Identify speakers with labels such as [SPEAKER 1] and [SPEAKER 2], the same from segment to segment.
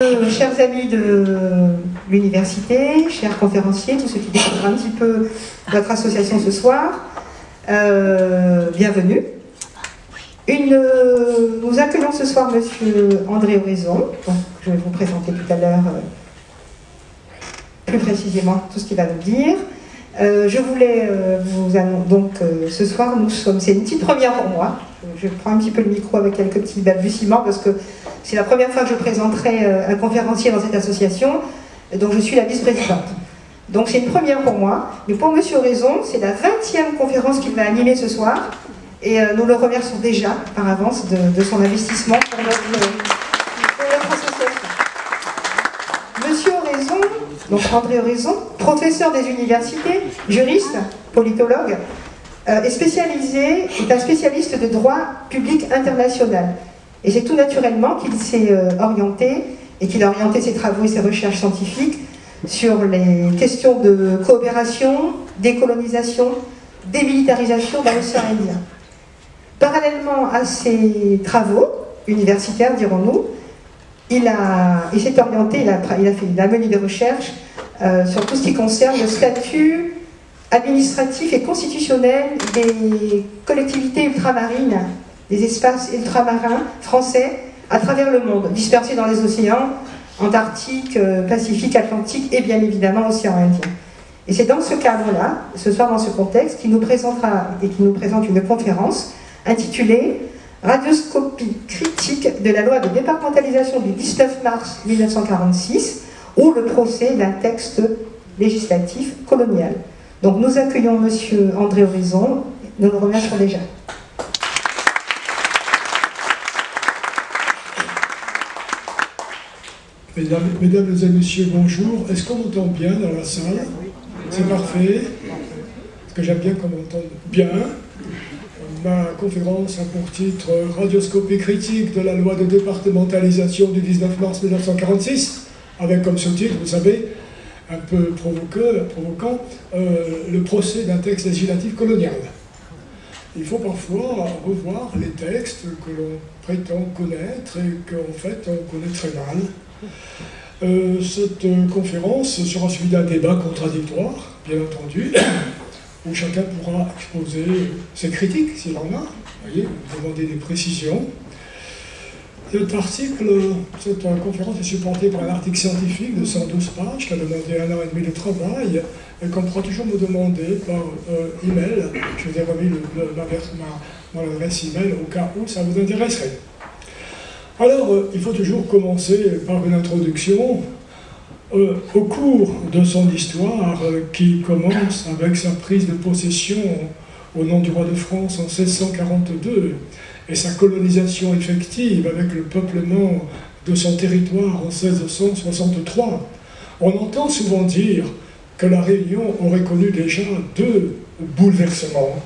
[SPEAKER 1] Chers amis de l'université, chers conférenciers, tous ceux qui découvrent un petit peu notre association ce soir, bienvenue. Nous accueillons ce soir Monsieur André Oraison, donc je vais vous présenter tout à l'heure plus précisément tout ce qu'il va nous dire. Je voulais vous annoncer, donc ce soir c'est une petite première pour moi. Je prends un petit peu le micro avec quelques petits balbutiements parce que c'est la première fois que je présenterai un conférencier dans cette association, donc je suis la vice-présidente. Donc c'est une première pour moi, mais pour Monsieur Oraison, c'est la 20e conférence qu'il va animer ce soir, et nous le remercions déjà par avance de son investissement pour notre association. Monsieur Oraison, donc André Oraison, professeur des universités, juriste, politologue, est un spécialiste de droit public international. Et c'est tout naturellement qu'il s'est orienté, et qu'il a orienté ses travaux et ses recherches scientifiques sur les questions de coopération, décolonisation, démilitarisation dans l'océan Indien. Parallèlement à ses travaux universitaires, dirons-nous, il s'est orienté, il a mené des recherches sur tout ce qui concerne le statut administratif et constitutionnel des collectivités ultramarines, des espaces ultramarins français à travers le monde, dispersés dans les océans Antarctique, Pacifique, Atlantique et bien évidemment Océan Indien. Et c'est dans ce cadre-là, ce soir dans ce contexte, qu'il nous présente une conférence intitulée « Radioscopie critique de la loi de départementalisation du 19 mars 1946 ou le procès d'un texte législatif colonial ». Donc nous accueillons Monsieur André Oraison, nous le remercions déjà.
[SPEAKER 2] Mesdames et messieurs, bonjour. Est-ce qu'on m'entend bien dans la salle? C'est parfait. Parce que j'aime bien qu'on m'entende bien. Ma conférence a pour titre « Radioscopie critique de la loi de départementalisation du 19 mars 1946 », avec comme sous-titre, vous savez, un peu provoquant, le procès d'un texte législatif colonial. Il faut parfois revoir les textes que l'on prétend connaître et qu'en fait on connaît très mal. Cette conférence sera suivie d'un débat contradictoire, bien entendu, où chacun pourra exposer ses critiques, s'il en a, voyez, demander des précisions. Cette conférence est supportée par un article scientifique de 112 pages qui a demandé 1 an et demi de travail et qu'on pourra toujours me demander par email. Je vous ai remis mon adresse email au cas où ça vous intéresserait. Alors, il faut toujours commencer par une introduction. Au cours de son histoire, qui commence avec sa prise de possession au nom du roi de France en 1642, et sa colonisation effective avec le peuplement de son territoire en 1663, on entend souvent dire que la Réunion aurait connu déjà deux bouleversements.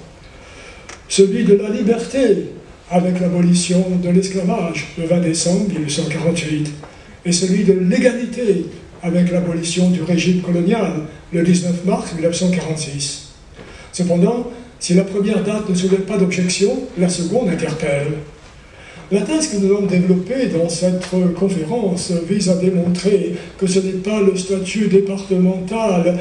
[SPEAKER 2] Celui de la liberté, avec l'abolition de l'esclavage le 20 décembre 1848, et celui de l'égalité, avec l'abolition du régime colonial le 19 mars 1946. Cependant, si la première date ne soulève pas d'objection, la seconde interpelle. La thèse que nous allons développer dans cette conférence vise à démontrer que ce n'est pas le statut départemental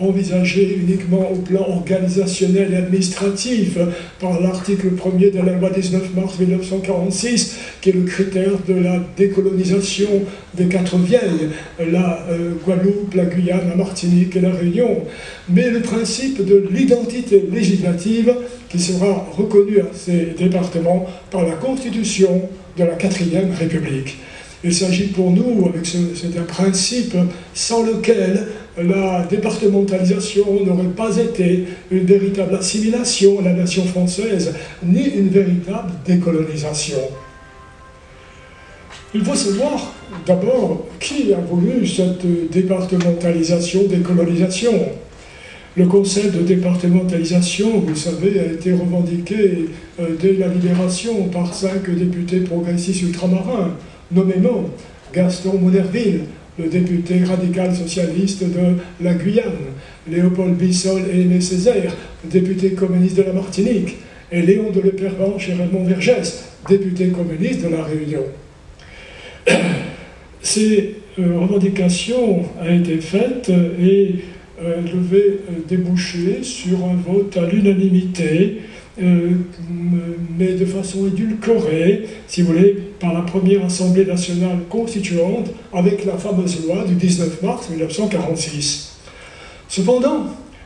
[SPEAKER 2] envisagé uniquement au plan organisationnel et administratif par l'article 1er de la loi 19 mars 1946 qui est le critère de la décolonisation des quatre vieilles, la Guadeloupe, la Guyane, la Martinique et la Réunion, mais le principe de l'identité législative qui sera reconnu à ces départements par la Constitution de la 4e République. Il s'agit pour nous, c'est un principe sans lequel la départementalisation n'aurait pas été une véritable assimilation à la nation française, ni une véritable décolonisation. Il faut savoir d'abord qui a voulu cette départementalisation, décolonisation. Le concept de départementalisation, vous le savez, a été revendiqué dès la Libération par 5 députés progressistes ultramarins, nommément Gaston Monnerville, le député radical socialiste de la Guyane, Léopold Bissol et Aimé Césaire, députés communistes de la Martinique, et Léon de Lepervenche et Raymond Vergès, députés communistes de la Réunion. ces revendications a été faite et devait déboucher sur un vote à l'unanimité, mais de façon édulcorée, si vous voulez, par la première Assemblée nationale constituante, avec la fameuse loi du 19 mars 1946. Cependant,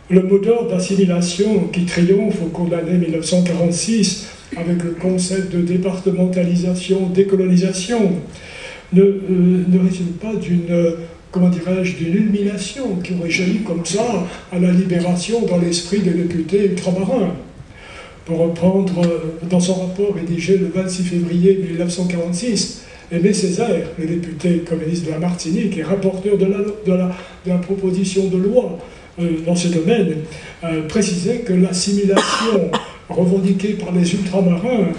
[SPEAKER 2] le mot d'ordre d'assimilation qui triomphe au cours de l'année 1946, avec le concept de départementalisation, décolonisation, ne résulte pas d'une, comment dirais-je, d'une illumination qui aurait jailli comme ça à la libération dans l'esprit des députés ultramarins. Pour reprendre dans son rapport rédigé le 26 février 1946, Aimé Césaire, le député communiste de la Martinique et rapporteur de la proposition de loi dans ce domaine, précisait que l'assimilation revendiquée par les ultramarins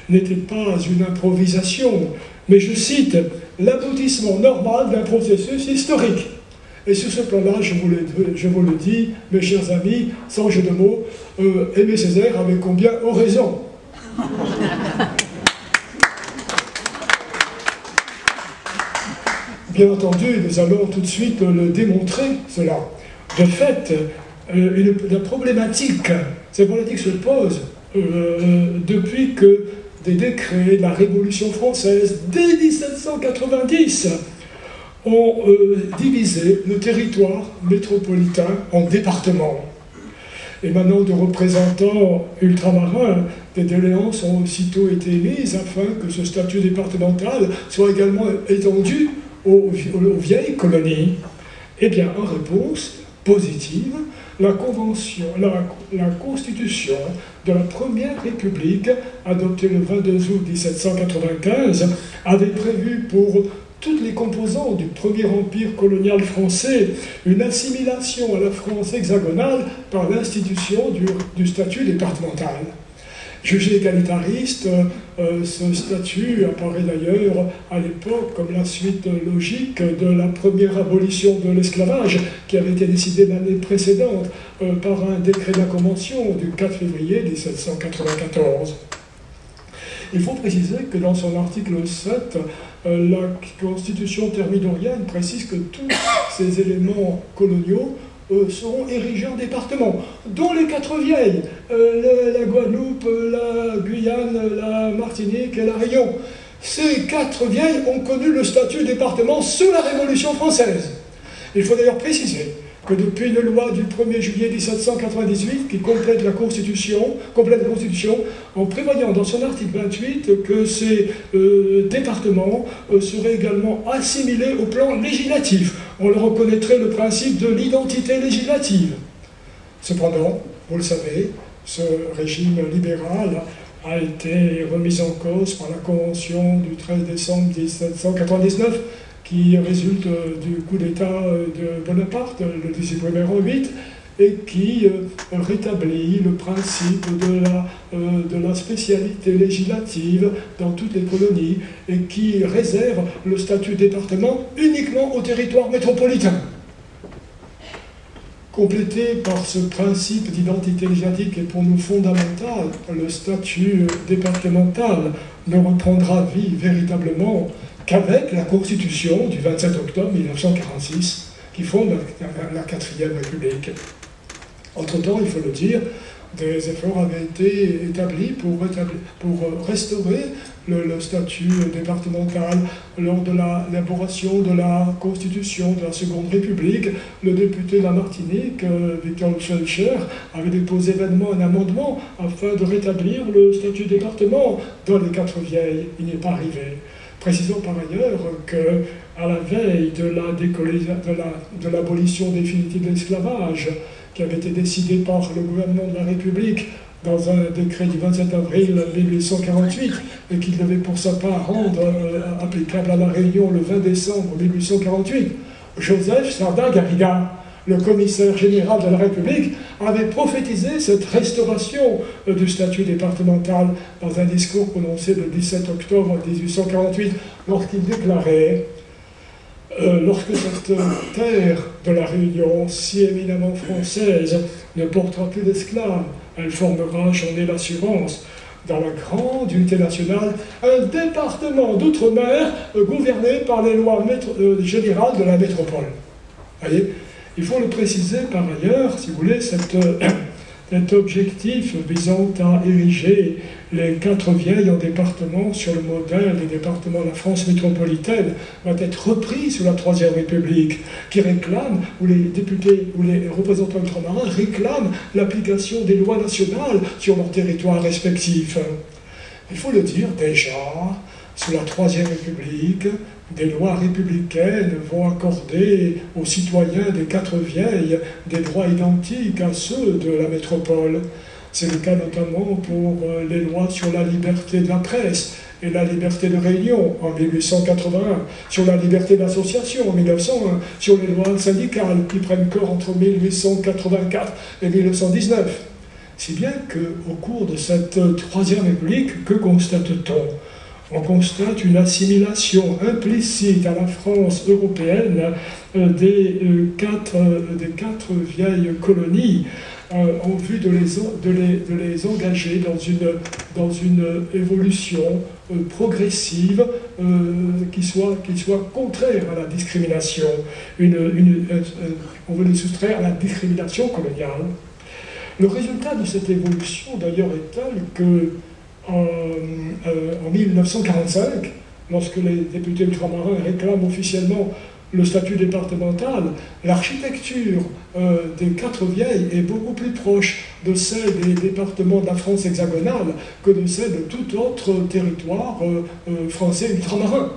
[SPEAKER 2] n'était pas une improvisation, mais, je cite, l'aboutissement normal d'un processus historique. Et sur ce plan-là, je vous le dis, mes chers amis, sans jeu de mots, Aimé Césaire avait combien raison. Bien entendu, nous allons tout de suite le démontrer, cela. De fait, la problématique se pose depuis que des décrets de la Révolution française, dès 1790, ont divisé le territoire métropolitain en départements. Émanant de représentants ultramarins, des doléances ont aussitôt été émises afin que ce statut départemental soit également étendu aux vieilles colonies. Eh bien, en réponse positive, la Constitution de la Première République, adoptée le 22 août 1795, avait prévu pour toutes les composantes du premier empire colonial français une assimilation à la France hexagonale par l'institution du statut départemental. Jugé égalitariste, ce statut apparaît d'ailleurs à l'époque comme la suite logique de la première abolition de l'esclavage qui avait été décidée l'année précédente par un décret de la Convention du 4 février 1794. Il faut préciser que dans son article 7, la Constitution thermidorienne précise que tous ces éléments coloniaux seront érigés en départements, dont les 4 vieilles, la Guadeloupe, la Guyane, la Martinique et la Réunion. Ces 4 vieilles ont connu le statut département sous la Révolution française. Il faut d'ailleurs préciser que depuis une loi du 1er juillet 1798 qui complète la Constitution en prévoyant dans son article 28 que ces départements seraient également assimilés au plan législatif. On leur reconnaîtrait le principe de l'identité législative. Cependant, vous le savez, ce régime libéral a été remis en cause par la Convention du 13 décembre 1799 qui résulte du coup d'État de Bonaparte, le 18 en 8, et qui rétablit le principe de la spécialité législative dans toutes les colonies et qui réserve le statut département uniquement au territoire métropolitain. Complété par ce principe d'identité législative qui est pour nous fondamental, le statut départemental ne reprendra vie véritablement qu'avec la Constitution du 27 octobre 1946 qui fonde la 4e République. Entre-temps, il faut le dire, des efforts avaient été établis pour restaurer le statut départemental. Lors de l'élaboration de la Constitution de la Seconde République, le député de la Martinique, Victor Schœlcher, avait déposé vainement un amendement afin de rétablir le statut département dans les 4 vieilles. Il n'y est pas arrivé. Précisons par ailleurs qu'à la veille de l'abolition définitive de l'esclavage, qui avait été décidée par le gouvernement de la République dans un décret du 27 avril 1848 et qu'il devait pour sa part rendre applicable à la Réunion le 20 décembre 1848, Joseph Sardin Garriga, le commissaire général de la République, avait prophétisé cette restauration du statut départemental dans un discours prononcé le 17 octobre 1848 lorsqu'il déclarait lorsque cette terre de la Réunion, si éminemment française, ne portera plus d'esclaves, elle formera, j'en ai l'assurance, dans la grande unité nationale, un département d'outre-mer gouverné par les lois générales de la métropole. Voyez, il faut le préciser par ailleurs, si vous voulez, cet objectif visant à ériger les 4 vieilles en départements sur le modèle des départements de la France métropolitaine va être repris sous la Troisième République, qui réclame, où les députés ou les représentants ultramarins réclament l'application des lois nationales sur leurs territoires respectifs. Il faut le dire déjà, sous la Troisième République, des lois républicaines vont accorder aux citoyens des 4 vieilles des droits identiques à ceux de la métropole. C'est le cas notamment pour les lois sur la liberté de la presse et la liberté de réunion en 1881, sur la liberté d'association en 1901, sur les lois syndicales qui prennent corps entre 1884 et 1919. Si bien qu'au cours de cette Troisième République, que constate-t-on ? On constate une assimilation implicite à la France européenne des quatre vieilles colonies en vue de les engager dans une évolution progressive qui soit contraire à la discrimination. On veut les soustraire à la discrimination coloniale. Le résultat de cette évolution, d'ailleurs, est tel que en 1945, lorsque les députés ultramarins réclament officiellement le statut départemental, l'architecture des 4 vieilles est beaucoup plus proche de celle des départements de la France hexagonale que de celle de tout autre territoire français ultramarin.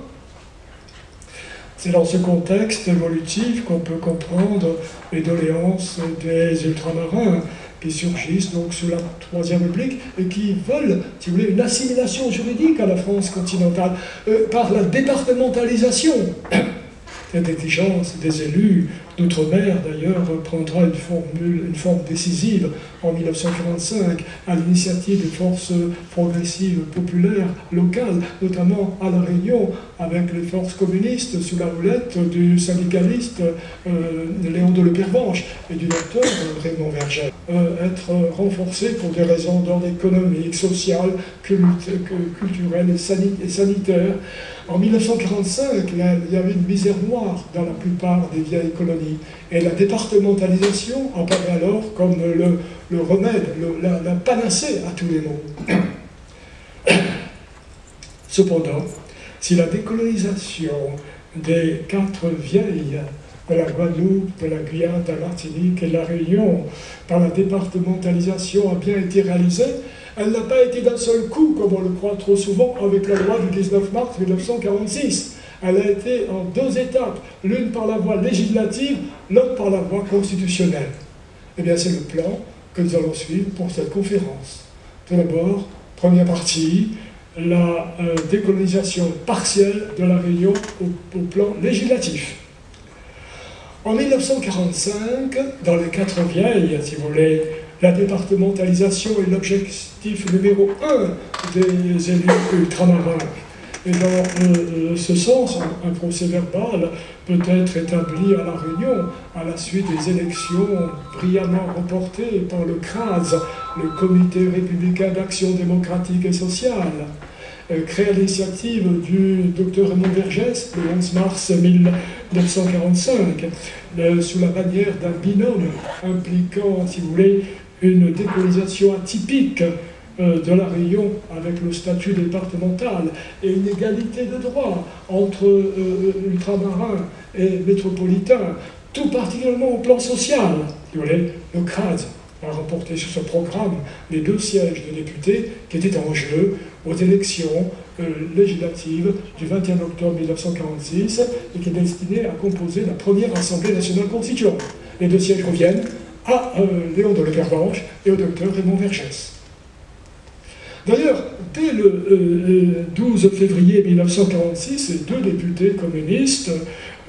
[SPEAKER 2] C'est dans ce contexte évolutif qu'on peut comprendre les doléances des ultramarins qui surgissent donc sous la Troisième République et qui veulent, si vous voulez, une assimilation juridique à la France continentale par la départementalisation. Cette exigence des élus d'outre-mer, d'ailleurs, prendra une forme décisive en 1945 à l'initiative des forces progressives populaires locales, notamment à La Réunion, avec les forces communistes sous la houlette du syndicaliste Léon de Lepervenche et du docteur Raymond Vergès. Être renforcé pour des raisons d'ordre économique, social, culturel et sanitaire. En 1945, il y avait une misère noire dans la plupart des vieilles colonies. Et la départementalisation apparaît alors comme le remède, la panacée à tous les maux. Cependant, si la décolonisation des 4 vieilles de la Guadeloupe, de la Guyane, de la Martinique et de la Réunion, par la départementalisation a bien été réalisée, elle n'a pas été d'un seul coup, comme on le croit trop souvent, avec la loi du 19 mars 1946. Elle a été en 2 étapes, l'une par la voie législative, l'autre par la voie constitutionnelle. Eh bien, c'est le plan que nous allons suivre pour cette conférence. Tout d'abord, première partie, la décolonisation partielle de la Réunion au plan législatif. En 1945, dans les 4 vieilles, si vous voulez, la départementalisation est l'objectif numéro 1 des élus ultramarins. Et dans ce sens, un procès-verbal peut être établi à La Réunion à la suite des élections brillamment remportées par le CRAS, le Comité républicain d'action démocratique et sociale, créé à l'initiative du docteur Raymond Vergès le 11 mars 1945, sous la bannière d'un binôme impliquant, si vous voulez, une décolonisation atypique de la Réunion avec le statut départemental et une égalité de droit entre ultramarins et métropolitains, tout particulièrement au plan social. Si vous voulez, le CRAS a remporté sur ce programme les 2 sièges de députés qui étaient en jeu aux élections législatives du 21 octobre 1946 et qui est destiné à composer la première Assemblée nationale constituante. Les 2 sièges reviennent à Léon de Lepervenche et au docteur Raymond Vergès. D'ailleurs, dès le 12 février 1946, les 2 députés communistes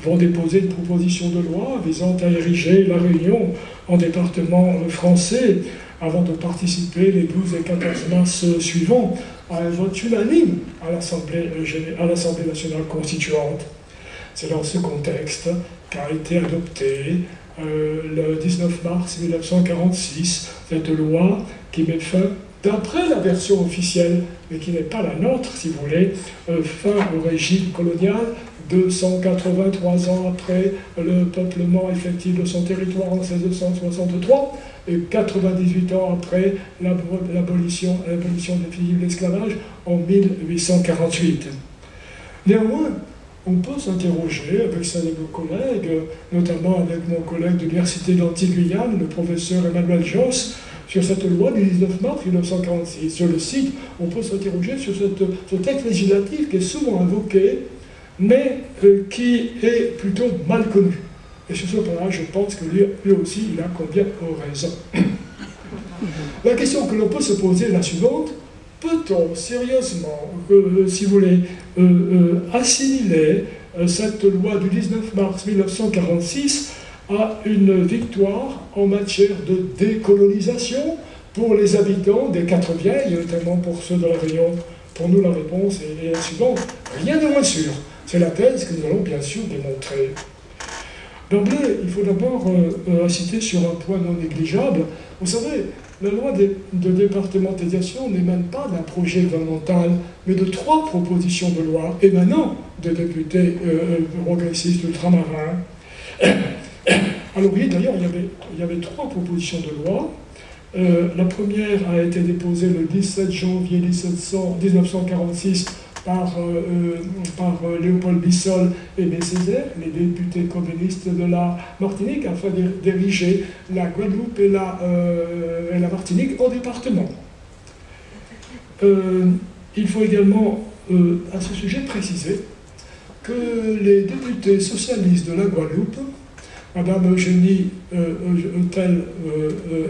[SPEAKER 2] vont déposer une proposition de loi visant à ériger La Réunion en département français avant de participer les 12 et 14 mars suivants à un vote unanime à l'Assemblée nationale constituante. C'est dans ce contexte qu'a été adoptée le 19 mars 1946 cette loi qui met fin d'après la version officielle, mais qui n'est pas la nôtre, si vous voulez, fin au régime colonial, 283 ans après le peuplement effectif de son territoire en 1663, et 98 ans après l'abolition définitive de l'esclavage en 1848. Néanmoins, on peut s'interroger avec certains de nos collègues, notamment avec mon collègue de l'Université d'Antilles-Guyane, le professeur Emmanuel Josse, sur cette loi du 19 mars 1946. Sur le site, on peut s'interroger sur ce texte législatif qui est souvent invoqué, mais qui est plutôt mal connu. Et sur ce point-là, je pense que lui aussi, il a combien raison. La question que l'on peut se poser est la suivante. Peut-on sérieusement, si vous voulez, assimiler cette loi du 19 mars 1946 à une victoire en matière de décolonisation pour les habitants des Quatre-Vieilles, notamment pour ceux de la Réunion? Pour nous, la réponse est la suivante. Rien de moins sûr. C'est la thèse que nous allons bien sûr démontrer. D'emblée, il faut d'abord insister sur un point non négligeable. Vous savez, la loi de départementalisation n'émane pas d'un projet gouvernemental, mais de 3 propositions de loi émanant de députés progressistes ultramarins. Alors oui, d'ailleurs, il y avait 3 propositions de loi. La première a été déposée le 17 janvier 1946 par Léopold Bissol et Aimé Césaire, les députés communistes de la Martinique, afin d'ériger la Guadeloupe et la Martinique en département. Il faut également, à ce sujet, préciser que les députés socialistes de la Guadeloupe, Madame Eugénie Eutel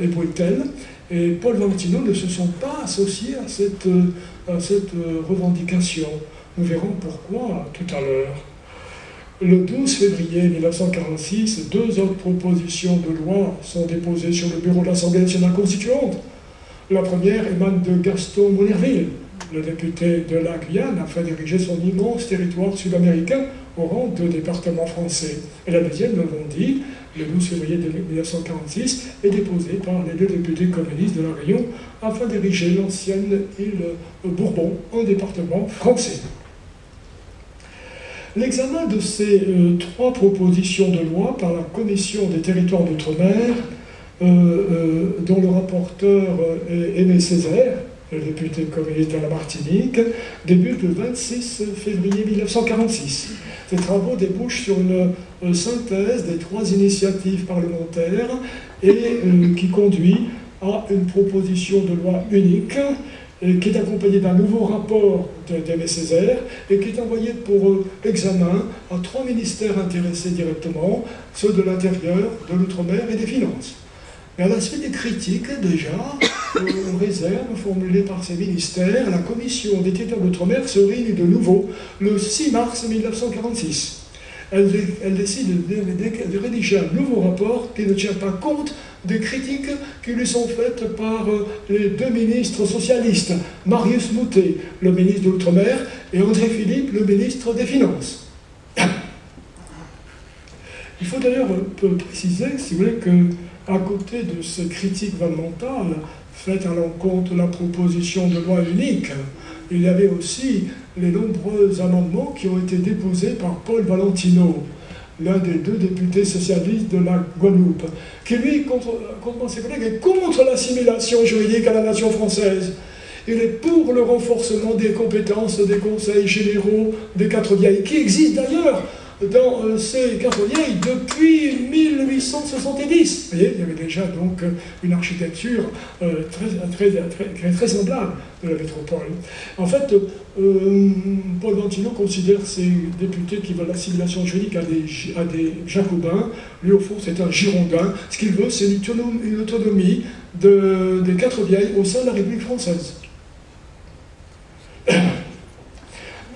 [SPEAKER 2] et Brutel et Paul Valentino, ne se sont pas associés à cette revendication. Nous verrons pourquoi tout à l'heure. Le 12 février 1946, 2 autres propositions de loi sont déposées sur le bureau de l'Assemblée nationale constituante. La première émane de Gaston Monerville, le député de la Guyane, afin d'ériger son immense territoire sud-américain au rang de département français. Et la deuxième, nous l'avons dit, le 12 février 1946, est déposée par les 2 députés communistes de la Réunion afin d'ériger l'ancienne île Bourbon en département français. L'examen de ces 3 propositions de loi par la Commission des territoires d'outre-mer, dont le rapporteur est Aimé Césaire, le député communiste de la Martinique, débute le 26 février 1946. Ces travaux débouchent sur une synthèse des 3 initiatives parlementaires et qui conduit à une proposition de loi unique qui est accompagnée d'un nouveau rapport d'Aimé Césaire et qui est envoyé pour examen à 3 ministères intéressés directement, ceux de l'Intérieur, de l'Outre-mer et des Finances. Mais à la suite des critiques, déjà, aux réserves formulées par ces ministères, la Commission des territoires d'outre-mer se réunit de nouveau le 6 mars 1946. Elle décide de rédiger un nouveau rapport qui ne tient pas compte des critiques qui lui sont faites par les 2 ministres socialistes, Marius Moutet, le ministre de l'Outre-mer, et André Philippe, le ministre des Finances. Il faut d'ailleurs préciser, si vous voulez, que à côté de ces critiques gouvernementales faites à l'encontre de la proposition de loi unique, il y avait aussi les nombreux amendements qui ont été déposés par Paul Valentino, l'un des 2 députés socialistes de la Guadeloupe, qui lui, contre ses collègues, est contre l'assimilation juridique à la nation française. Il est pour le renforcement des compétences des conseils généraux des Quatre-Vieilles, qui existent d'ailleurs dans ces Quatre-Vieilles depuis 1870. Vous voyez, il y avait déjà donc une architecture très semblable de la métropole. En fait, Paul Valentino considère ces députés qui veulent l'assimilation juridique à des jacobins. Lui, au fond, c'est un girondin. Ce qu'il veut, c'est une autonomie des Quatre-Vieilles au sein de la République française.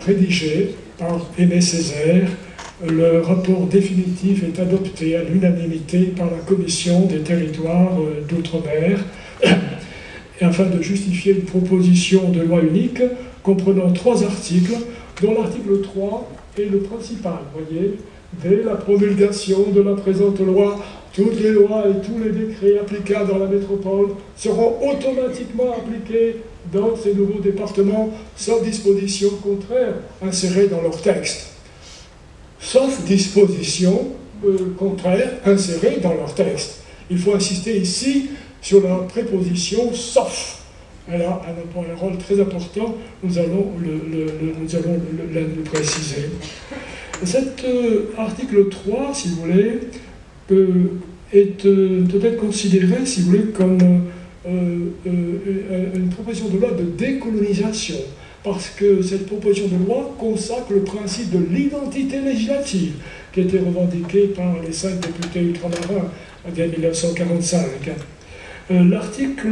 [SPEAKER 2] Rédigé par Aimé Césaire, le rapport définitif est adopté à l'unanimité par la Commission des territoires d'outre-mer, afin de justifier une proposition de loi unique comprenant 3 articles, dont l'article 3 est le principal. Vous voyez, Dès la promulgation de la présente loi, toutes les lois et tous les décrets applicables dans la métropole seront automatiquement appliqués dans ces nouveaux départements, sauf dispositions contraires insérées dans leur texte. Sauf dispositions contraires insérées dans leur texte. Il faut insister ici sur la préposition « sauf ». Elle a un rôle très important, nous allons le préciser. Cet article 3, si vous voulez, peut être considéré, si vous voulez, comme une proposition de loi de décolonisation, parce que cette proposition de loi consacre le principe de l'identité législative qui a été revendiqué par les 5 députés ultramarins dès 1945. L'article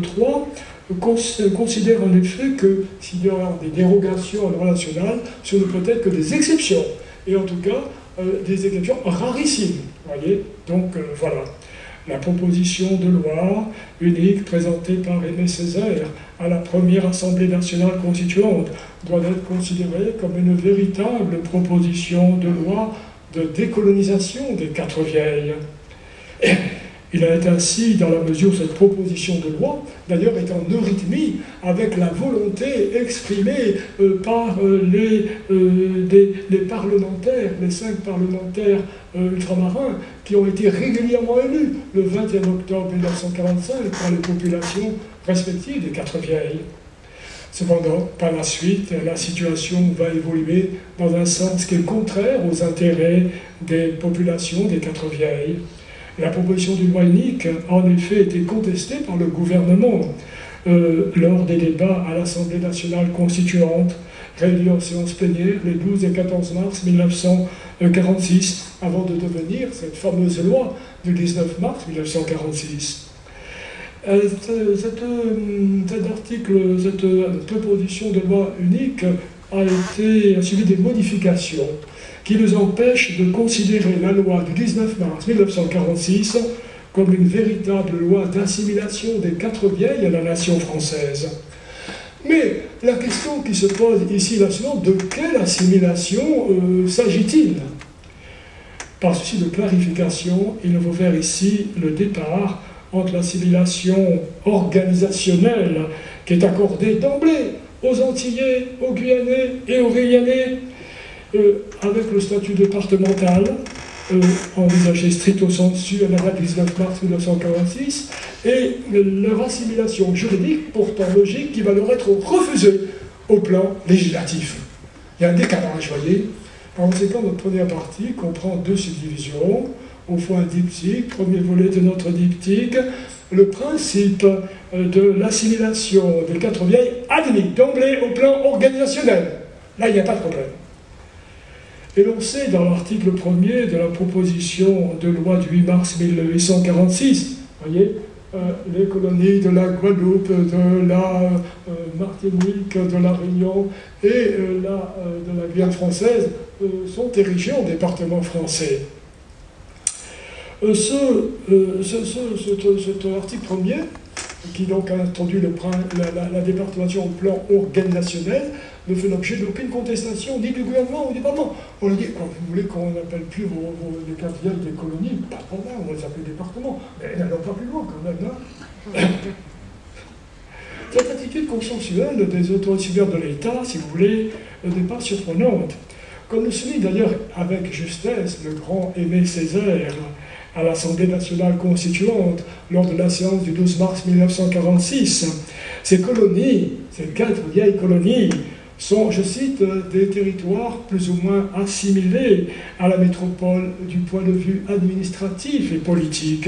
[SPEAKER 2] 3 considère en effet que s'il y a des dérogations à la loi nationale, ce ne peut être que des exceptions, et en tout cas des exceptions rarissimes. Voyez, donc voilà. La proposition de loi unique présentée par Aimé Césaire à la première Assemblée nationale constituante doit être considérée comme une véritable proposition de loi de décolonisation des Quatre Vieilles. Il en est ainsi dans la mesure où cette proposition de loi, d'ailleurs, est en eurythmie avec la volonté exprimée par les parlementaires, les 5 parlementaires ultramarins qui ont été régulièrement élus le 21 octobre 1945 par les populations respectives des Quatre Vieilles. Cependant, par la suite, la situation va évoluer dans un sens qui est contraire aux intérêts des populations des Quatre Vieilles. La proposition d'une loi unique a en effet été contestée par le gouvernement lors des débats à l'Assemblée nationale constituante, réunie en séance plénière les 12 et 14 mars 1946, avant de devenir cette fameuse loi du 19 mars 1946. Cette proposition de loi unique a subi des modifications qui nous empêche de considérer la loi du 19 mars 1946 comme une véritable loi d'assimilation des Quatre Vieilles à la nation française. Mais la question qui se pose ici est la suivante: de quelle assimilation s'agit-il? Par souci de clarification, il faut faire ici le départ entre l'assimilation organisationnelle qui est accordée d'emblée aux Antillais, aux Guyanais et aux Rayanais, avec le statut départemental, envisagé stricto sensu à la date du 19 mars 1946, et leur assimilation juridique, pourtant logique, qui va leur être refusée au plan législatif. Il y a un décalage, voyez. Par conséquent, notre première partie comprend 2 subdivisions. Au fond, un diptyque, premier volet de notre diptyque, le principe de l'assimilation des Quatre Vieilles admis d'emblée au plan organisationnel. Là, il n'y a pas de problème. Et l'on sait dans l'article 1er de la proposition de loi du 8 mars 1846, voyez, les colonies de la Guadeloupe, de la Martinique, de la Réunion et de la Guyane française sont érigées en département français. Cet article 1er, qui donc a introduit la départementation au plan organisationnel, ne fait l'objet d'aucune contestation, ni du gouvernement ou du Parlement. On a dit, quand vous voulez qu'on n'appelle plus les Quatre Vieilles des colonies, pas de problème, on va les appeler départements. Mais n'allons pas plus loin quand même. Hein. Cette attitude consensuelle des autorités de l'État, si vous voulez, n'est pas surprenante. Comme le souligne d'ailleurs avec justesse le grand Aimé Césaire à l'Assemblée nationale constituante lors de la séance du 12 mars 1946, ces colonies, ces 4 vieilles colonies, sont, je cite, des territoires plus ou moins assimilés à la métropole du point de vue administratif et politique.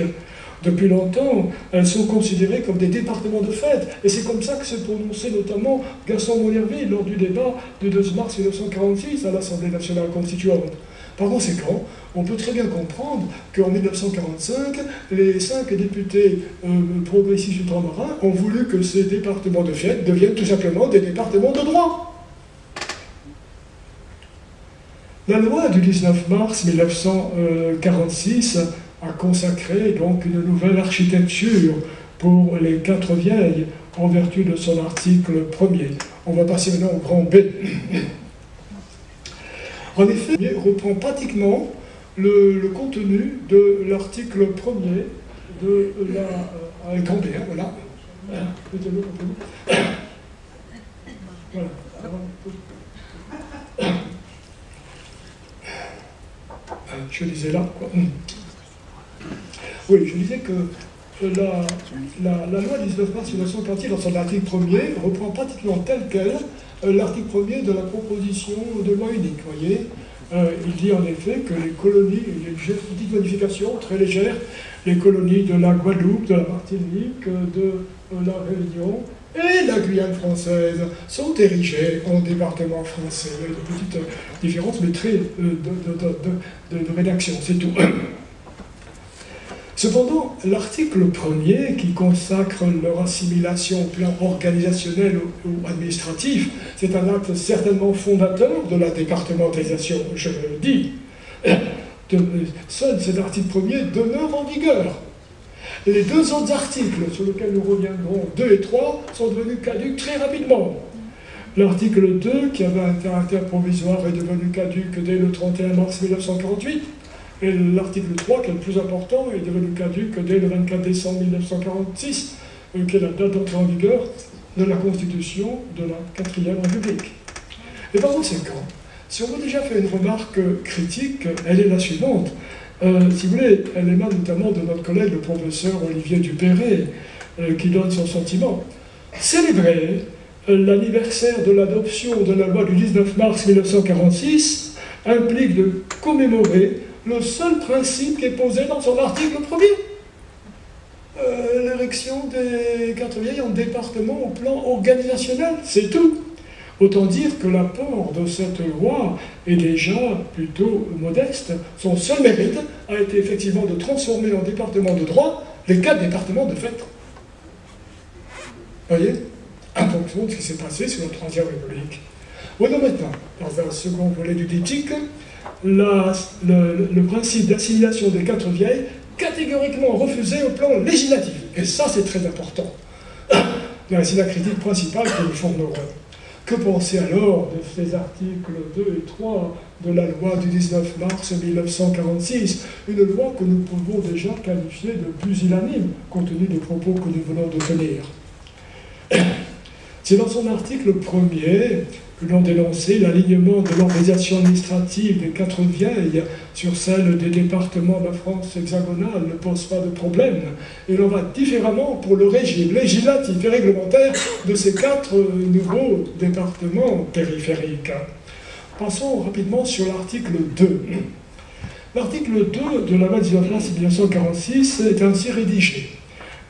[SPEAKER 2] Depuis longtemps, elles sont considérées comme des départements de fait, et c'est comme ça que s'est prononcé notamment Gaston Monnerville lors du débat du 2 mars 1946 à l'Assemblée nationale constituante. Par conséquent, on peut très bien comprendre qu'en 1945, les 5 députés progressistes ultramarins ont voulu que ces départements de fait deviennent tout simplement des départements de droit. La loi du 19 mars 1946 a consacré donc une nouvelle architecture pour les Quatre Vieilles en vertu de son article 1er. On va passer maintenant au grand B. En effet, il reprend pratiquement le contenu de l'article 1er de la avec grand B, hein, voilà. Voilà. Je disais là, quoi. Oui, je disais que la loi 19 mars 1948, dans son article 1er, reprend pratiquement tel quel l'article 1er de la proposition de loi unique, voyez. Il dit en effet que les colonies, il y a une petite modification très légère, les colonies de la Guadeloupe, de la Martinique, de la Réunion et la Guyane française sont érigées en département français. Il y a de petites différences, mais très de rédaction, c'est tout. Cependant, l'article 1er, qui consacre leur assimilation au plan organisationnel ou administratif, c'est un acte certainement fondateur de la départementalisation, je le dis. Seul cet article 1er demeure en vigueur. Les deux autres articles, sur lesquels nous reviendrons, 2 et 3, sont devenus caducs très rapidement. L'article 2, qui avait un caractère provisoire, est devenu caduc dès le 31 mars 1948. Et l'article 3, qui est le plus important, est devenu caduc dès le 24 décembre 1946, qui est la date d'entrée en vigueur de la Constitution de la 4e République. Et par conséquent, si on a déjà fait une remarque critique, elle est la suivante. Si vous voulez, elle émane notamment de notre collègue, le professeur Olivier Dupéré, qui donne son sentiment. Célébrer l'anniversaire de l'adoption de la loi du 19 mars 1946 implique de commémorer le seul principe qui est posé dans son article 1er. L'érection des 4 vieilles en département au plan organisationnel, c'est tout. Autant dire que l'apport de cette loi est déjà plutôt modeste. Son seul mérite a été effectivement de transformer en département de droit les 4 départements de fait. Vous voyez, en fonction de ce qui s'est passé sous la Troisième République. Voyons maintenant, dans un second volet du diptyque, le principe d'assimilation des 4 vieilles catégoriquement refusé au plan législatif. Et ça, c'est très important. C'est la critique principale que nous formerons. Que penser alors de ces articles 2 et 3 de la loi du 19 mars 1946, une loi que nous pouvons déjà qualifier de pusillanime, compte tenu des propos que nous venons de tenir. C'est dans son article 1er que l'on dénonçait l'alignement de l'organisation administrative des 4 vieilles sur celle des départements de la France hexagonale ne pose pas de problème. Et l'on va différemment pour le régime législatif et réglementaire de ces 4 nouveaux départements périphériques. Passons rapidement sur l'article 2. L'article 2 de la loi 19 mars 1946 est ainsi rédigé.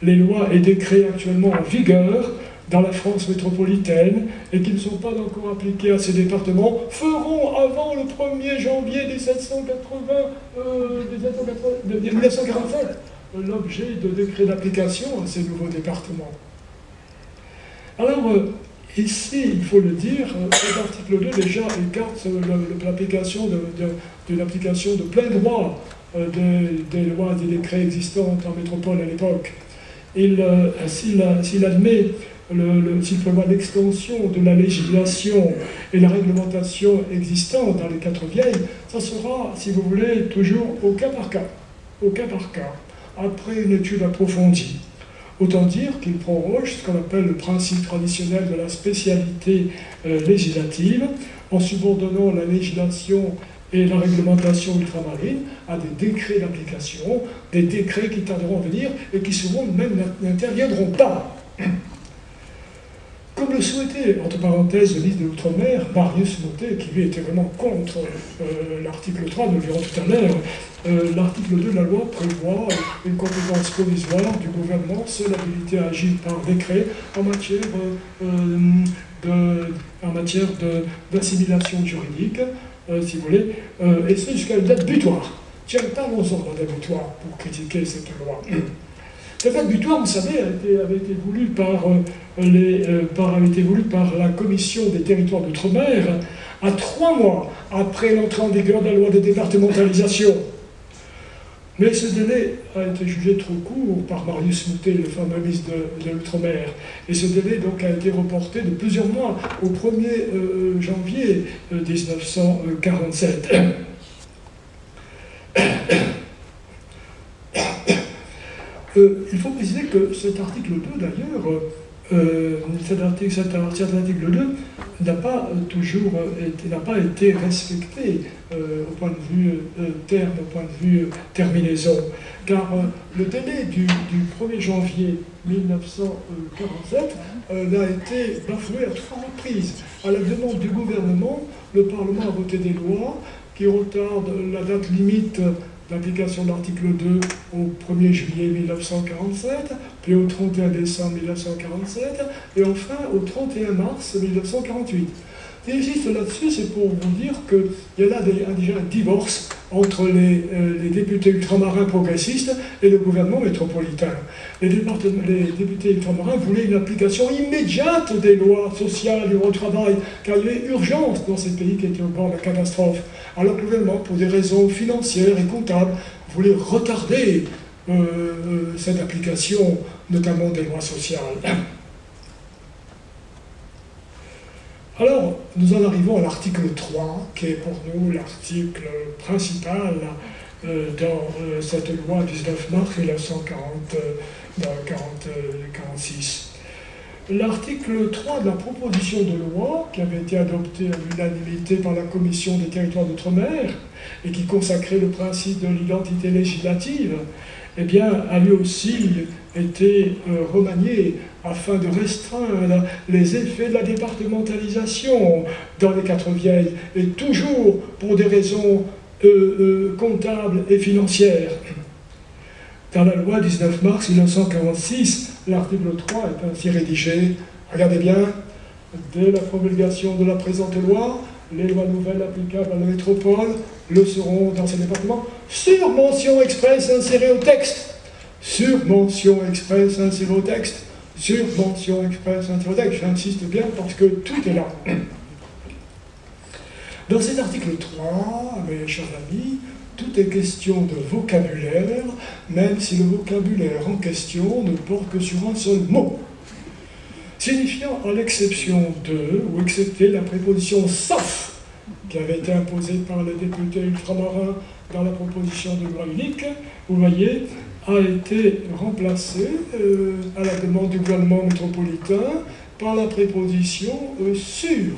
[SPEAKER 2] Les lois et décrets actuellement en vigueur dans la France métropolitaine et qui ne sont pas encore appliqués à ces départements feront avant le 1er janvier 1947 l'objet de décrets d'application à ces nouveaux départements. Alors, ici, il faut le dire, l'article 2 déjà écarte l'application d'une application de plein droit des lois et des décrets existantes en métropole à l'époque. S'il admet s'il prévoit l'extension de la législation et la réglementation existante dans les 4 vieilles, ça sera, si vous voulez, toujours au cas par cas, après une étude approfondie. Autant dire qu'il proroge ce qu'on appelle le principe traditionnel de la spécialité législative, en subordonnant la législation et la réglementation ultramarine à des décrets d'application, des décrets qui tarderont à venir et qui souvent même n'interviendront pas. Comme le souhaitait, entre parenthèses, le ministre de l'Outre-mer, Marius Mottet, qui lui était vraiment contre l'article 3, nous le verrons tout à l'heure, l'article 2 de la loi prévoit une compétence provisoire du gouvernement, seule habilité à agir par décret en matière d'assimilation juridique, si vous voulez, et c'est jusqu'à une date butoir. Tiens, parlons-en de la date butoir pour critiquer cette loi. Cette date butoir, vous savez, avait été voulue par la Commission des territoires d'outre-mer à 3 mois après l'entrée en vigueur de la loi de départementalisation. Mais ce délai a été jugé trop court par Marius Moutet, le fameux ministre de l'Outre-mer. Et ce délai donc a été reporté de plusieurs mois au 1er janvier 1947. Il faut préciser que cet article 2, d'ailleurs, cet article 2 n'a pas été respecté au point de vue terme, au point de vue terminaison, car le délai du 1er janvier 1947 a été bafoué à 3 reprises. À la demande du gouvernement, le Parlement a voté des lois qui retardent la date limite d'application de l'article 2 au 1er juillet 1947, puis au 31 décembre 1947, et enfin au 31 mars 1948. Et j'insiste là-dessus, c'est pour vous dire qu'il y a là déjà un divorce entre les députés ultramarins progressistes et le gouvernement métropolitain. Les députés ultramarins voulaient une application immédiate des lois sociales et au travail, car il y avait urgence dans ces pays qui étaient au bord de la catastrophe. Alors le gouvernement, pour des raisons financières et comptables, voulait retarder cette application, notamment des lois sociales. Alors, nous en arrivons à l'article 3, qui est pour nous l'article principal dans cette loi 19 mars 1946. L'article 3 de la proposition de loi, qui avait été adoptée à l'unanimité par la Commission des territoires d'outre-mer, et qui consacrait le principe de l'identité législative, eh bien, a lui aussi été remanié afin de restreindre les effets de la départementalisation dans les 4 vieilles, et toujours pour des raisons comptables et financières. Dans la loi 19 mars 1946, l'article 3 est ainsi rédigé. Regardez bien, dès la promulgation de la présente loi, les lois nouvelles applicables à la métropole le seront dans ces départements sur mention expresse insérée au texte. Sur mention expresse insérée au texte. Sur mention expresse insérée au texte. J'insiste bien parce que tout est là. Dans cet article 3, mes chers amis, tout est question de vocabulaire, même si le vocabulaire en question ne porte que sur un seul mot, signifiant à l'exception de, ou excepté la préposition « sauf » qui avait été imposée par les députés ultramarins dans la proposition de loi unique, vous voyez, a été remplacée, à la demande du gouvernement métropolitain, par la préposition « sur ».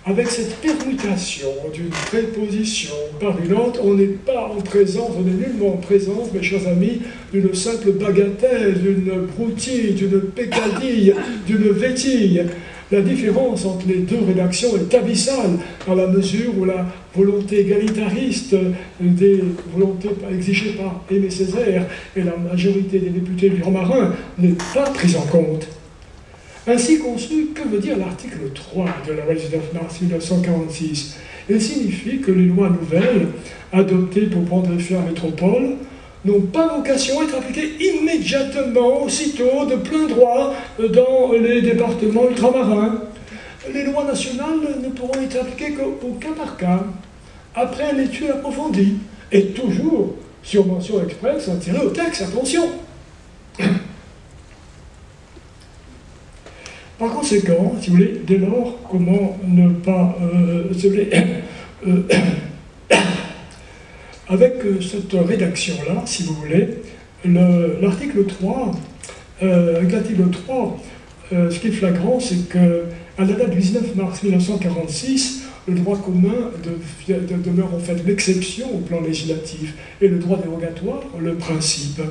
[SPEAKER 2] Avec cette permutation d'une préposition par une autre, on n'est pas en présence, on n'est nullement en présence, mes chers amis, d'une simple bagatelle, d'une broutille, d'une peccadille, d'une vétille. La différence entre les deux rédactions est abyssale, dans la mesure où la volonté égalitariste des volontés exigées par Aimé Césaire et la majorité des députés ultramarins n'est pas prise en compte. Ainsi conçu, que veut dire l'article 3 de la loi 19 mars 1946 ? Il signifie que les lois nouvelles, adoptées pour prendre effet en métropole, n'ont pas vocation à être appliquées immédiatement, aussitôt, de plein droit, dans les départements ultramarins. Les lois nationales ne pourront être appliquées qu'au cas par cas, après une étude approfondie, et toujours sur mention expresse insérée au texte, attention. Par conséquent, si vous voulez, dès lors, comment ne pas... si vous voulez, avec cette rédaction-là, si vous voulez, l'article 3, ce qui est flagrant, c'est qu'à la date du 19 mars 1946, le droit commun demeure en fait l'exception au plan législatif, et le droit dérogatoire, le principe.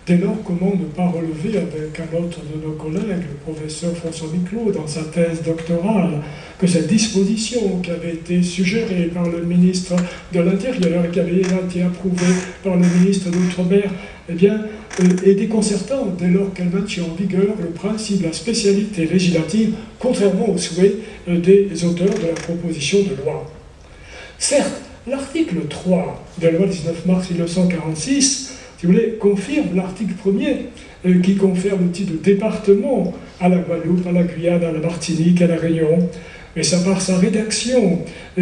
[SPEAKER 2] Dès lors, comment ne pas relever avec un autre de nos collègues, le professeur François Miclot, dans sa thèse doctorale, que cette disposition qui avait été suggérée par le ministre de l'Intérieur et qui avait été approuvée par le ministre de l'Outre-mer, eh bien, est déconcertante dès lors qu'elle maintient en vigueur le principe de la spécialité législative, contrairement aux souhaits des auteurs de la proposition de loi. Certes, l'article 3 de la loi 19 mars 1946, si vous voulez, confirme l'article 1er qui confère le titre de département à la Guadeloupe, à la Guyane, à la Martinique, à la Réunion. Et c'est par sa rédaction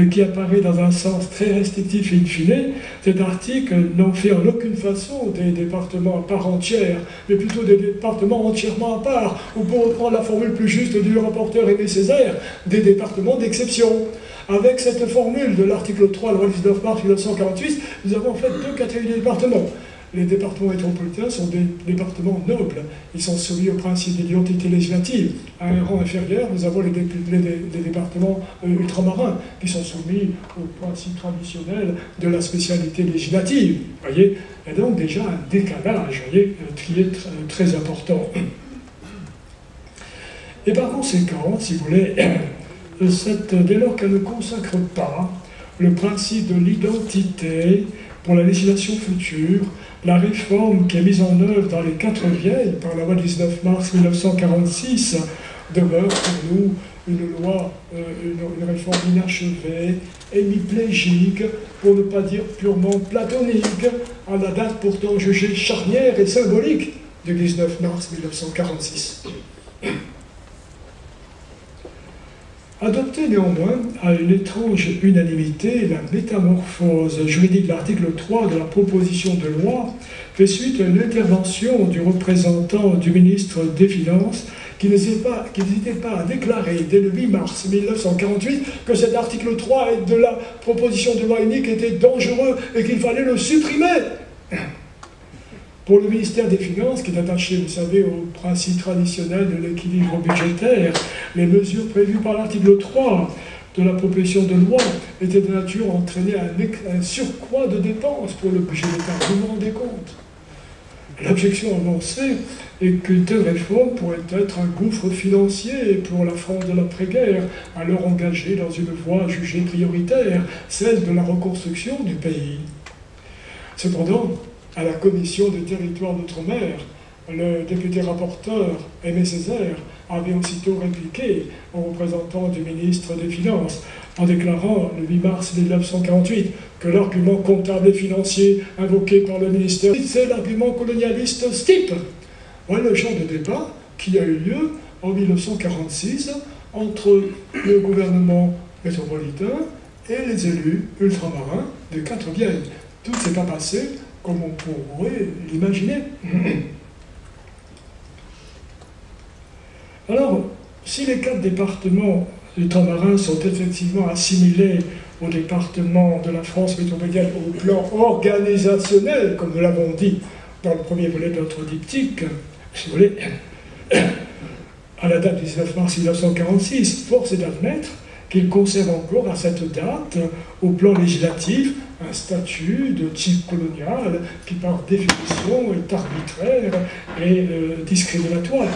[SPEAKER 2] qui apparaît dans un sens très restrictif et in fine, cet article n'en fait en aucune façon des départements à part entière, mais plutôt des départements entièrement à part, ou pour reprendre la formule plus juste du rapporteur Aimé Césaire, des départements d'exception. Avec cette formule de l'article 3 de la loi 19 mars 1948, nous avons en fait deux catégories de départements. Les départements métropolitains sont des départements nobles. Ils sont soumis au principe de l'identité législative. À un rang inférieur, nous avons les départements ultramarins qui sont soumis au principe traditionnel de la spécialité législative. Voyez, il y a donc déjà un décalage, voyez, qui est très important. Et par conséquent, si vous voulez, dès lors qu'elle ne consacre pas le principe de l'identité pour la législation future, la réforme qui est mise en œuvre dans les 4 vieilles par la loi du 19 mars 1946 demeure pour nous une réforme inachevée, hémiplégique, pour ne pas dire purement platonique, à la date pourtant jugée charnière et symbolique du 19 mars 1946. Adopté néanmoins à une étrange unanimité, la métamorphose juridique de l'article 3 de la proposition de loi fait suite à une intervention du représentant du ministre des Finances qui n'hésitait pas à déclarer dès le 8 mars 1948 que cet article 3 de la proposition de loi unique était dangereux et qu'il fallait le supprimer. Pour le ministère des Finances, qui est attaché, vous savez, au principe traditionnel de l'équilibre budgétaire, les mesures prévues par l'article 3 de la proposition de loi étaient de nature à entraîner un surcroît de dépenses pour le budget d'État. Vous vous rendez compte? L'objection avancée est qu'une telle réforme pourrait être un gouffre financier pour la France de l'après-guerre, alors engagée dans une voie jugée prioritaire, celle de la reconstruction du pays. Cependant, à la commission des territoires d'outre-mer, le député rapporteur Aimé Césaire avait aussitôt répliqué au représentant du ministre des Finances en déclarant le 8 mars 1948 que l'argument comptable et financier invoqué par le ministère, c'est l'argument colonialiste STIP. Voilà le genre de débat qui a eu lieu en 1946 entre le gouvernement métropolitain et les élus ultramarins des 4 vieilles. Tout ne s'est pas passé comme on pourrait l'imaginer. Alors, si les 4 départements ultramarins sont effectivement assimilés aux départements de la France métropolitaine au plan organisationnel, comme nous l'avons dit dans le premier volet de notre diptyque, si vous voulez, à la date du 19 mars 1946, force est d'admettre qu'ils conservent encore à cette date, au plan législatif, un statut de type colonial qui, par définition, est arbitraire et discriminatoire.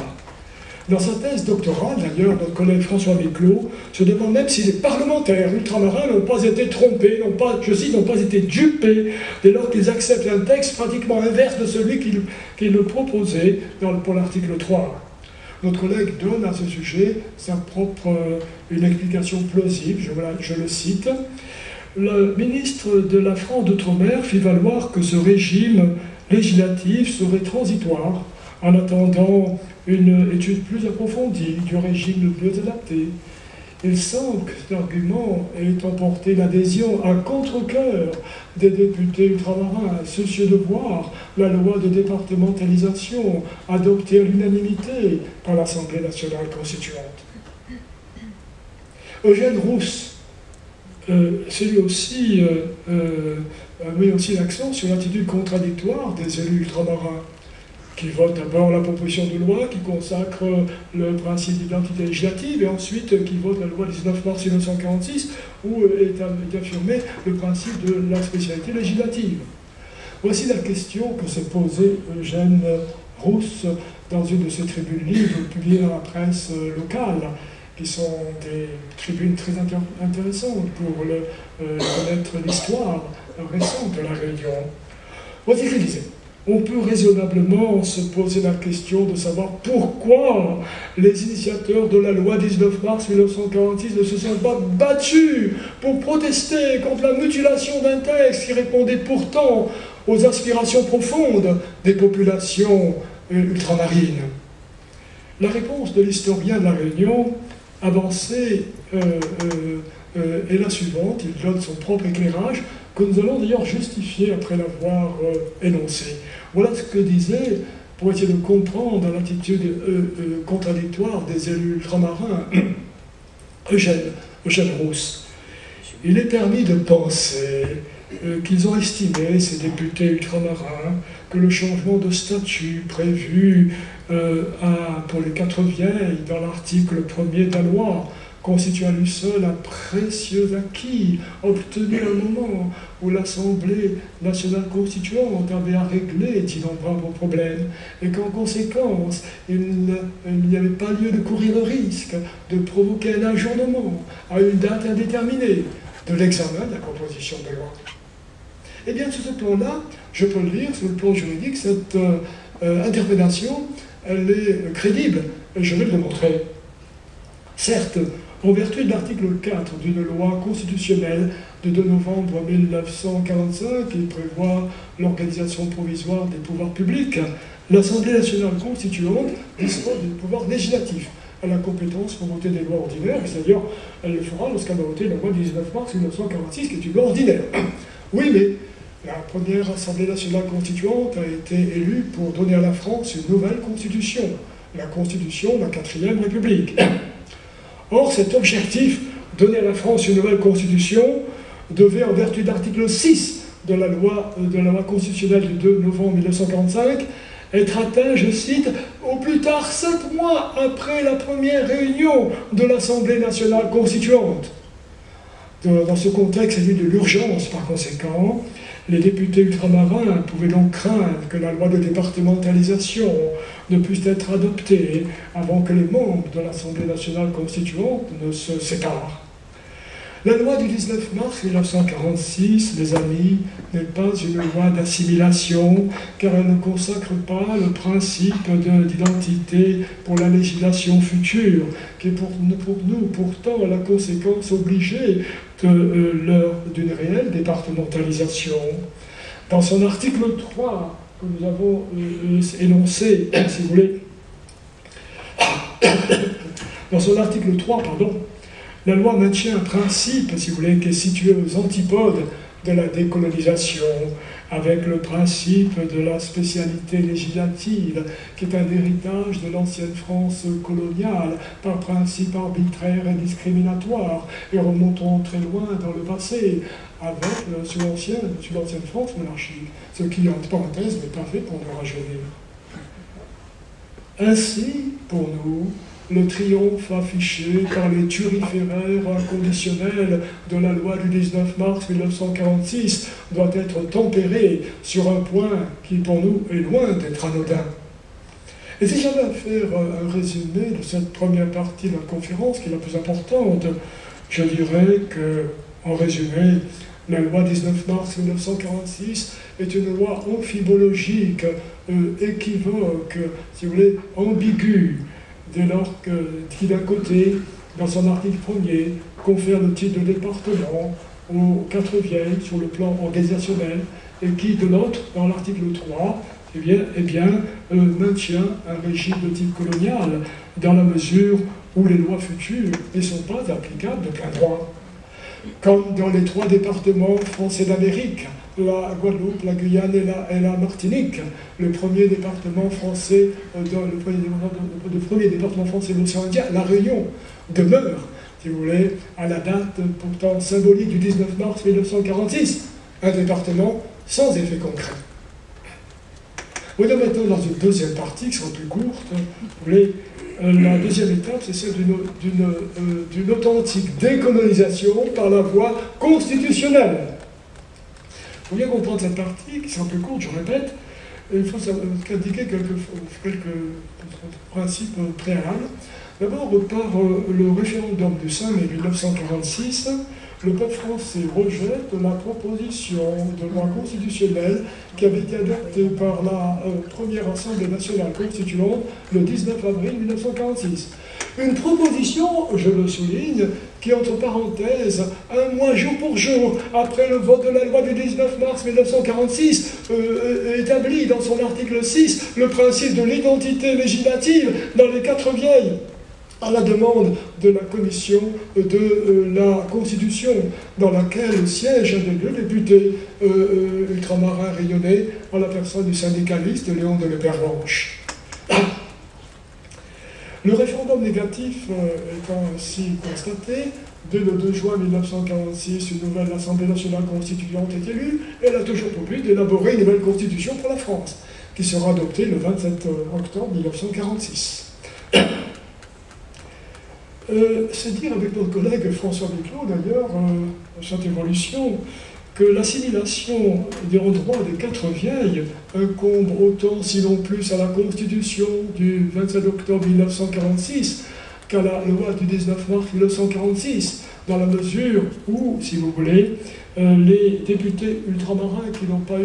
[SPEAKER 2] Dans sa thèse doctorale, d'ailleurs, notre collègue François Méclot se demande même si les parlementaires ultramarins n'ont pas été trompés, je cite, n'ont pas été dupés, dès lors qu'ils acceptent un texte pratiquement inverse de celui qu'ils proposait pour l'article 3. Notre collègue donne à ce sujet une explication plausible, je le cite. Le ministre de la France d'Outre-mer fit valoir que ce régime législatif serait transitoire en attendant une étude plus approfondie du régime le plus adapté. Il semble que cet argument ait emporté l'adhésion à contre-cœur des députés ultramarins, soucieux de voir la loi de départementalisation adoptée à l'unanimité par l'Assemblée nationale constituante. Eugène Rousse lui aussi mis aussi l'accent sur l'attitude contradictoire des élus ultramarins, qui votent d'abord la proposition de loi qui consacre le principe d'identité législative et ensuite qui votent la loi 19 mars 1946 où est affirmé le principe de la spécialité législative. Voici la question que s'est posée Eugène Rousse dans une de ses tribunes libres publiées dans la presse locale, qui sont des tribunes très intéressantes pour connaître l'histoire récente de la Réunion. Voici ce qu'il disait. On peut raisonnablement se poser la question de savoir pourquoi les initiateurs de la loi 19 mars 1946 ne se sont pas battus pour protester contre la mutilation d'un texte qui répondait pourtant aux aspirations profondes des populations ultramarines. La réponse de l'historien de la Réunion avancée est la suivante. Il donne son propre éclairage, que nous allons d'ailleurs justifier après l'avoir énoncé. Voilà ce que disait, pour essayer de comprendre l'attitude contradictoire des élus ultramarins, Eugène Rousse. Il est permis de penser qu'ils ont estimé, ces députés ultramarins, que le changement de statut prévu pour les 4 vieilles dans l'article 1er de la loi constitue à lui seul un précieux acquis obtenu à un moment où l'Assemblée nationale constituante avait à régler d'innombrables problèmes et qu'en conséquence, il n'y avait pas lieu de courir le risque de provoquer un ajournement à une date indéterminée de l'examen de la proposition de loi. Eh bien, sur ce plan-là, je peux le dire, sur le plan juridique, cette interprétation, elle est crédible, et je vais le démontrer. Certes, en vertu de l'article 4 d'une loi constitutionnelle de 2 novembre 1945 qui prévoit l'organisation provisoire des pouvoirs publics, l'Assemblée nationale constituante dispose du pouvoir législatif. Elle a compétence pour voter des lois ordinaires, et c'est-à-dire elle le fera lorsqu'elle va voter la loi du 19 mars 1946, qui est une loi ordinaire. Oui, mais la première Assemblée nationale constituante a été élue pour donner à la France une nouvelle constitution, la constitution de la 4e République. Or, cet objectif, donner à la France une nouvelle constitution, devait, en vertu de l'article 6 de la loi constitutionnelle du 2 novembre 1945, être atteint, je cite, au plus tard 7 mois après la première réunion de l'Assemblée nationale constituante. Dans ce contexte, celui de l'urgence, par conséquent, les députés ultramarins pouvaient donc craindre que la loi de départementalisation ne puisse être adoptée avant que les membres de l'Assemblée nationale constituante ne se séparent. La loi du 19 mars 1946, les amis, n'est pas une loi d'assimilation, car elle ne consacre pas le principe d'identité pour la législation future, qui est pour nous pourtant la conséquence obligée d'une réelle départementalisation. Dans son article 3, que nous avons énoncé, si vous voulez, dans son article 3, la loi maintient un principe, si vous voulez, qui est situé aux antipodes de la décolonisation, avec le principe de la spécialité législative, qui est un héritage de l'ancienne France coloniale, par principe arbitraire et discriminatoire, et remontant très loin dans le passé, avec, sous l'ancienne France monarchique, ce qui, entre parenthèses, n'est pas fait pour nous rajeunir. Ainsi, pour nous, le triomphe affiché par les turiféraires inconditionnels de la loi du 19 mars 1946 doit être tempéré sur un point qui, pour nous, est loin d'être anodin. Et si j'avais à faire un résumé de cette première partie de la conférence, qui est la plus importante, je dirais que, en résumé, la loi 19 mars 1946 est une loi amphibologique, équivoque, si vous voulez, ambiguë, dès lors qui, d'un côté, dans son article 1er, confère le titre de département aux 4 vieilles sur le plan organisationnel, et qui, de l'autre, dans l'article 3, maintient un régime de type colonial, dans la mesure où les lois futures ne sont pas applicables de plein droit. Comme dans les 3 départements français d'Amérique, la Guadeloupe, la Guyane et la Martinique, le premier département français, le premier département français de l'océan Indien, la Réunion, demeure, si vous voulez, à la date pourtant symbolique du 19 mars 1946, un département sans effet concret. Voyons maintenant dans une deuxième partie, qui sera plus courte, vous voulez, la deuxième étape, c'est celle d'une authentique décolonisation par la voie constitutionnelle. Il faut bien comprendre cette partie, qui sera plus courte, je répète, il faut indiquer quelques principes préalables. D'abord, par le référendum du 5 mai 1946, le peuple français rejette la proposition de loi constitutionnelle qui avait été adoptée par la première Assemblée nationale constituante le 19 avril 1946. Une proposition, je le souligne, qui, entre parenthèses, un mois jour pour jour, après le vote de la loi du 19 mars 1946, établit dans son article 6 le principe de l'identité législative dans les 4 vieilles. à la demande de la commission de la Constitution, dans laquelle siège un des deux députés ultramarins rayonnés, en la personne du syndicaliste Léon de Lepervenche. Le référendum négatif étant ainsi constaté, dès le 2 juin 1946, une nouvelle Assemblée nationale constituante est élue, et elle a toujours pour but d'élaborer une nouvelle constitution pour la France, qui sera adoptée le 27 octobre 1946. C'est dire avec notre collègue François Duclos, d'ailleurs, cette évolution, que l'assimilation des droits des quatre vieilles incombe autant, sinon plus, à la Constitution du 27 octobre 1946 qu'à la loi du 19 mars 1946, dans la mesure où, si vous voulez, les députés ultramarins qui n'ont pas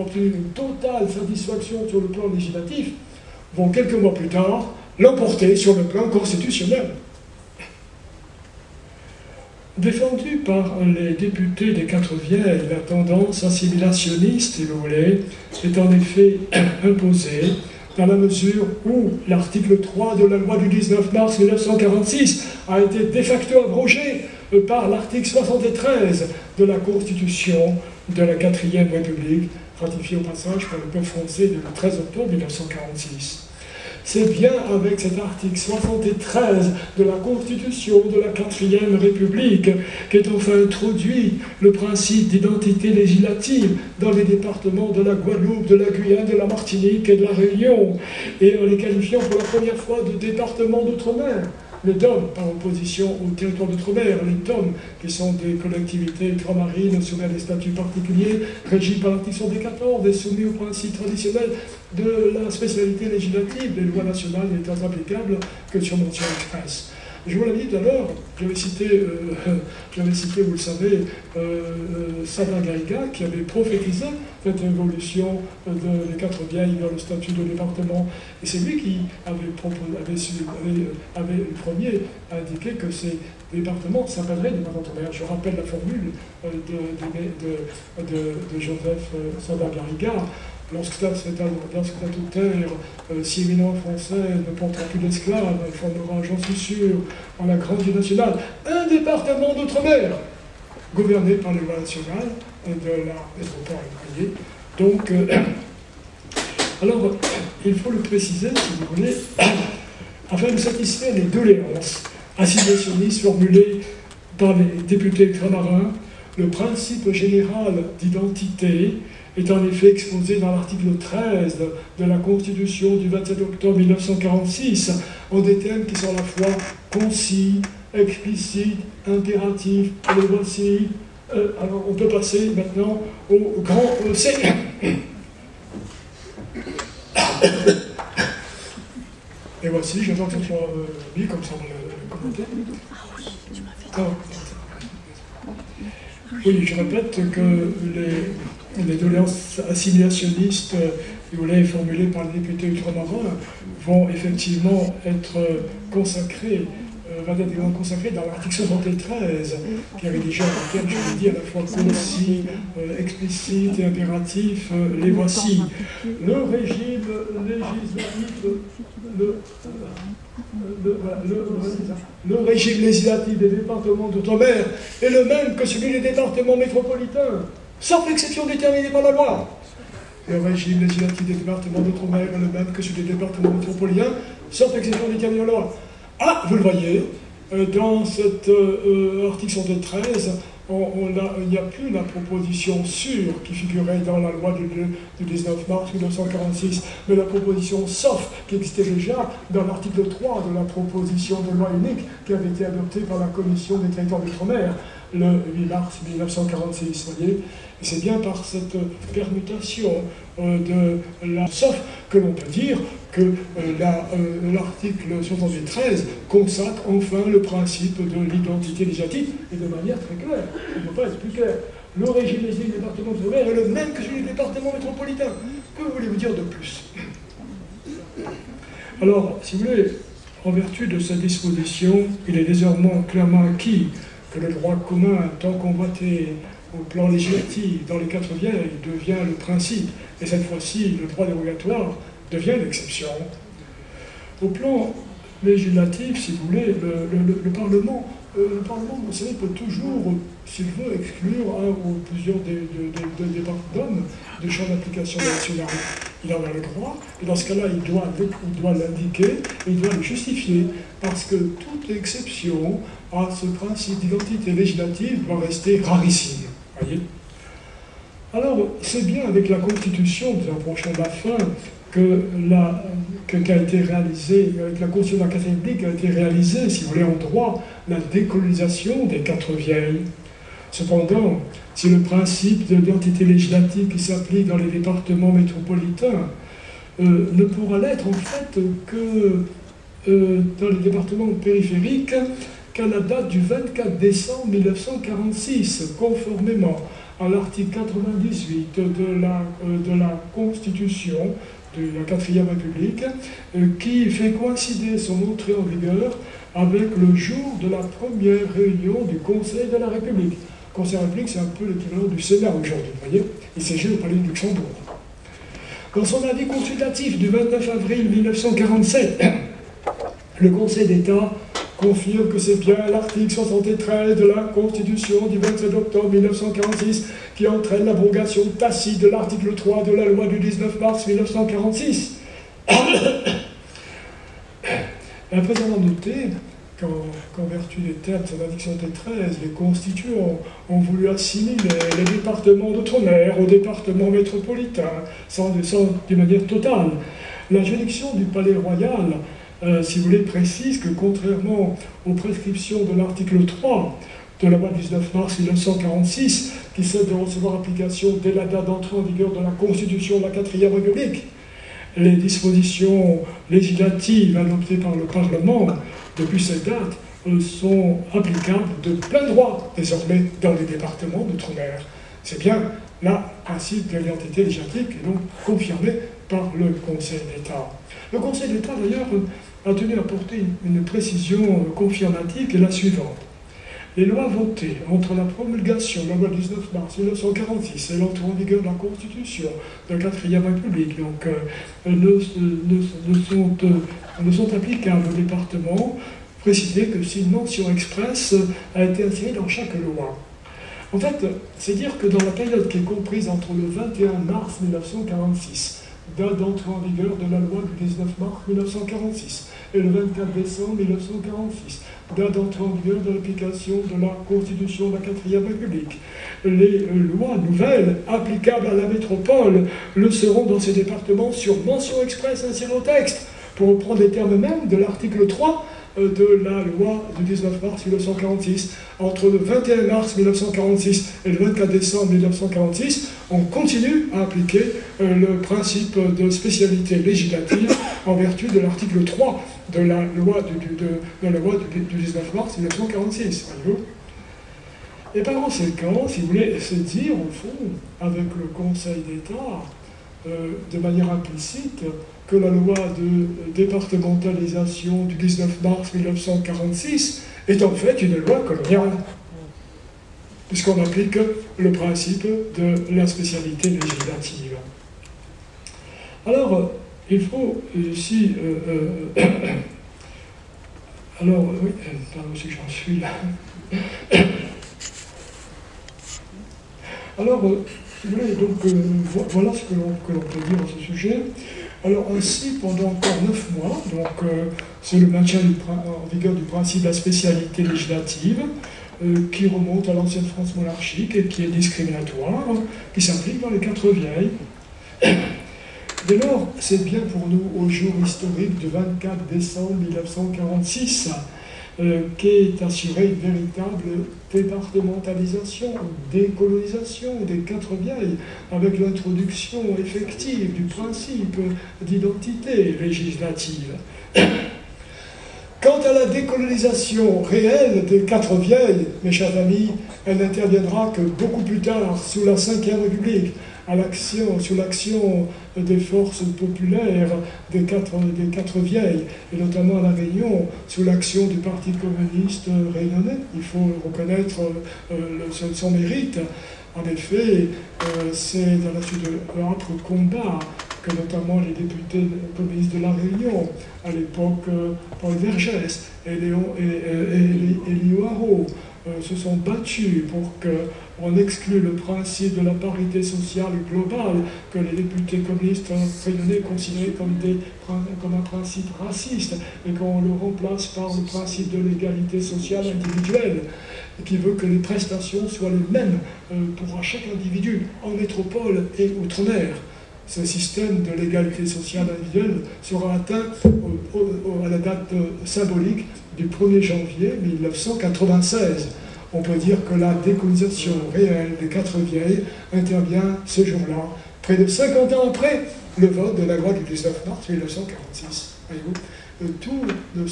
[SPEAKER 2] obtenu une totale satisfaction sur le plan législatif vont quelques mois plus tard l'emporter sur le plan constitutionnel. Défendue par les députés des quatre vieilles, la tendance assimilationniste, si vous voulez, est en effet imposée dans la mesure où l'article 3 de la loi du 19 mars 1946 a été de facto abrogé par l'article 73 de la Constitution de la 4e République, ratifiée au passage par le peuple français le 13 octobre 1946. C'est bien avec cet article 73 de la Constitution de la 4e République qu'est enfin introduit le principe d'identité législative dans les départements de la Guadeloupe, de la Guyane, de la Martinique et de la Réunion, et en les qualifiant pour la première fois de départements d'outre-mer. Les DOM, par opposition au territoire d'outre-mer, les TOM, qui sont des collectivités ultramarines soumises à des statuts particuliers, régis par l'article 74 et soumis au principe traditionnel de la spécialité législative, des lois nationales n'étant applicables que sur mention expresse. Je vous l'ai dit tout à l'heure, j'avais cité, vous le savez, Sabin Garriga, qui avait prophétisé cette évolution des quatre vieilles vers le statut de département. Et c'est lui qui avait le premier indiqué que ces départements s'appelleraient départements d'outre-mer. Je rappelle la formule de Joseph Sabin Garriga. Lorsque statutaire, si éminent français ne portera plus d'esclaves, il formera, j'en suis sûr, en la grande vie nationale, un département d'outre-mer, gouverné par les lois nationales de la métropole. Donc, alors, il faut le préciser, si vous voulez, afin de satisfaire les doléances assimilationnistes formulées par les députés ultramarins, le principe général d'identité est en effet exposé dans l'article 13 de la Constitution du 27 octobre 1946 en des termes qui sont à la fois concis, explicites, impératifs. Les voici. Alors on peut passer maintenant au grand C. Et voici, j'attends que ce soit mis comme ça on va le commenter. Oui, je répète que les doléances assimilationnistes formulées par les députés ultramarins vont effectivement être consacrées dans l'article 73, qui avait déjà un terme, je l'ai dit, à la fois concis, explicite et impératif. Les voici. Le régime législatif, le régime législatif des départements d'outre-mer est le même que celui des départements métropolitains, sauf exception déterminée par la loi. Le régime législatif des départements d'outre-mer est le même que celui des départements métropolitains, sauf exception déterminée par la loi. Ah, vous le voyez, dans cet article 73, il n'y a plus la proposition sûre qui figurait dans la loi du 19 mars 1946, mais la proposition sauf qui existait déjà dans l'article 3 de la proposition de loi unique qui avait été adoptée par la Commission des territoires d'outre-mer le 8 mars 1946, voyez. Et c'est bien par cette permutation de la sauf que l'on peut dire que l'article 73 consacre enfin le principe de l'identité législative, et de manière très claire. Il ne peut pas être plus clair. Le régime des départements d'outre-mer est le même que celui des départements métropolitains. Que voulez-vous dire de plus? Alors, si vous voulez, en vertu de cette disposition, il est désormais clairement acquis que le droit commun, tant convoité au plan législatif dans les quatre vieilles, devient le principe, et cette fois-ci, le droit dérogatoire devient l'exception. Au plan législative, si vous voulez, le Parlement, vous savez, peut toujours, s'il veut, exclure un ou plusieurs des départements du champ d'application nationale. Il en a le droit, et dans ce cas-là, il doit l'indiquer, il doit le justifier, parce que toute exception à ce principe d'identité législative doit rester rarissime. Voyez. Alors, c'est bien avec la Constitution, nous approchons de la fin, qu'a été réalisée, avec la Constitution de la République, a été réalisée, si vous voulez, en droit, la décolonisation des quatre vieilles. Cependant, si le principe de l'identité législative qui s'applique dans les départements métropolitains ne pourra l'être en fait que dans les départements périphériques qu'à la date du 24 décembre 1946, conformément à l'article 98 de la Constitution de la 4e République, qui fait coïncider son entrée en vigueur avec le jour de la première réunion du Conseil de la République. Le Conseil de la République, c'est un peu l'équivalent du Sénat aujourd'hui, vous voyez. Il siégeait au Palais du Luxembourg. Dans son avis consultatif du 29 avril 1947, le Conseil d'État confirme que c'est bien l'article 73 de la Constitution du 27 octobre 1946 qui entraîne l'abrogation tacite de l'article 3 de la loi du 19 mars 1946. La présidente a noté qu'en vertu des termes de son article 73, les constituants ont voulu assimiler les départements d'outre-mer aux départements métropolitains, d'une manière totale. La juridiction du Palais Royal, si vous voulez, précise que contrairement aux prescriptions de l'article 3 de la loi du 19 mars 1946, qui cesse de recevoir application dès la date d'entrée en vigueur de la Constitution de la 4e République, les dispositions législatives adoptées par le Parlement depuis cette date sont applicables de plein droit désormais dans les départements d'outre-mer. C'est bien là le principe de l'identité législative qui est donc confirmé par le Conseil d'État. Le Conseil d'État d'ailleurs a tenu à apporter une précision confirmative qui est la suivante. Les lois votées entre la promulgation de la loi du 19 mars 1946 et l'entrée en vigueur de la Constitution de la 4e République donc, ne sont applicables au département, précisé que si une mention expresse a été insérée dans chaque loi. En fait, c'est dire que dans la période qui est comprise entre le 21 mars 1946, date d'entrée en vigueur de la loi du 19 mars 1946, et le 24 décembre 1946, date d'entrée en vigueur de l'application de la Constitution de la 4e République. Les lois nouvelles applicables à la métropole le seront dans ces départements sur mention expresse insérée au texte, pour reprendre les termes mêmes de l'article 3 de la loi du 19 mars 1946. Entre le 21 mars 1946 et le 24 décembre 1946, on continue à appliquer le principe de spécialité législative en vertu de l'article 3 de la loi du 19 mars 1946. Voyez-vous ? Et par conséquent, si vous voulez, c'est dire, au fond, avec le Conseil d'État, de manière implicite, que la loi de départementalisation du 19 mars 1946 est en fait une loi coloniale, puisqu'on applique le principe de la spécialité législative. Alors, il faut ici... alors, oui, pardon, si j'en suis là. Alors, si vous voulez, donc, voilà ce que l'on peut dire à ce sujet. Alors ainsi, pendant encore 9 mois, donc c'est le maintien en vigueur du principe de la spécialité législative, qui remonte à l'ancienne France monarchique et qui est discriminatoire, qui s'applique dans les 4 vieilles. Dès lors, c'est bien pour nous, au jour historique du 24 décembre 1946, qu'est assurée une véritable départementalisation, décolonisation des 4 vieilles, avec l'introduction effective du principe d'identité législative. Quant à la décolonisation réelle des 4 vieilles, mes chers amis, elle n'interviendra que beaucoup plus tard, sous la 5e République, sous l'action des forces populaires des quatre vieilles, et notamment à La Réunion, sous l'action du Parti communiste réunionnais. Il faut reconnaître son mérite. En effet, c'est dans la suite de l'autre combat que notamment les députés communistes de La Réunion, à l'époque Paul Vergès et Léo Haro, se sont battus pour qu'on exclue le principe de la parité sociale globale que les députés communistes réunionnais considéraient comme un principe raciste et qu'on le remplace par le principe de l'égalité sociale individuelle, qui veut que les prestations soient les mêmes pour chaque individu en métropole et outre-mer. Ce système de l'égalité sociale individuelle sera atteint à la date symbolique du 1er janvier 1996. On peut dire que la décolonisation réelle des Quatre Vieilles intervient ce jour-là, près de 50 ans après le vote de la loi du 19 mars 1946. Voyez-vous, tout ne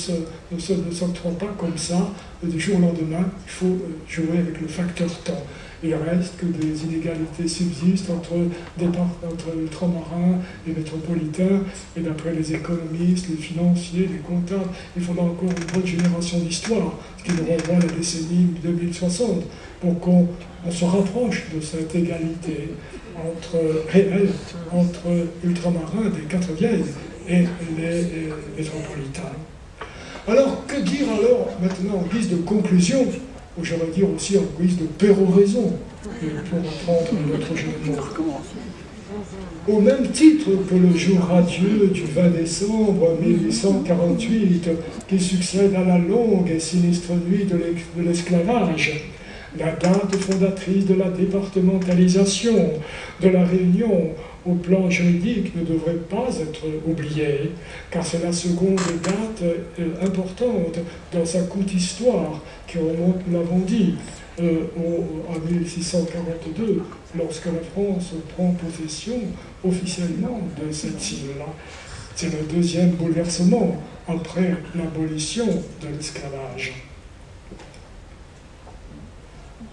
[SPEAKER 2] s'octroie pas comme ça du jour au lendemain. Il faut jouer avec le facteur temps. Il reste que des inégalités subsistent entre ultramarins et métropolitains, et d'après les économistes, les financiers, les comptables, il faudra encore une bonne génération d'histoire, ce qui nous renvoie à la décennie 2060, pour qu'on se rapproche de cette égalité réelle entre ultramarins des Quatre Vieilles et les métropolitains. Alors, que dire alors maintenant en guise de conclusion, ou j'aimerais dire aussi en guise de péroraison, pour reprendre notre jeu de mots. Au même titre que le jour radieux du 20 décembre 1848, qui succède à la longue et sinistre nuit de l'esclavage, la date fondatrice de la départementalisation de la Réunion au plan juridique ne devrait pas être oubliée, car c'est la seconde date importante dans sa courte histoire qui remonte, nous l'avons dit, en 1642, lorsque la France prend possession officiellement de cette île-là. C'est le deuxième bouleversement après l'abolition de l'esclavage.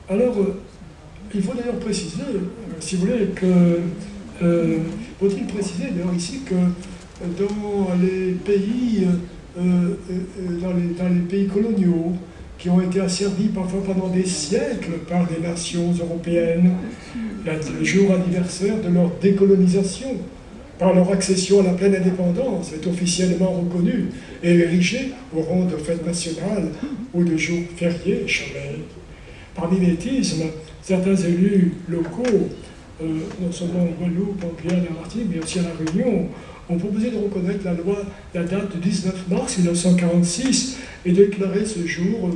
[SPEAKER 2] Alors, il faut d'ailleurs préciser, si vous voulez, que faut-il préciser d'ailleurs ici que dans les pays, dans les pays coloniaux, qui ont été asservis parfois pendant des siècles par des nations européennes, le jour anniversaire de leur décolonisation, par leur accession à la pleine indépendance, est officiellement reconnu et érigé au rang de fête nationale ou de jour férié chômé. Par mimétisme, certains élus locaux, non seulement en Guadeloupe, en Guyane et en Martinique, mais aussi à La Réunion, ont proposé de reconnaître la date du 19 mars 1946 et de déclarer ce jour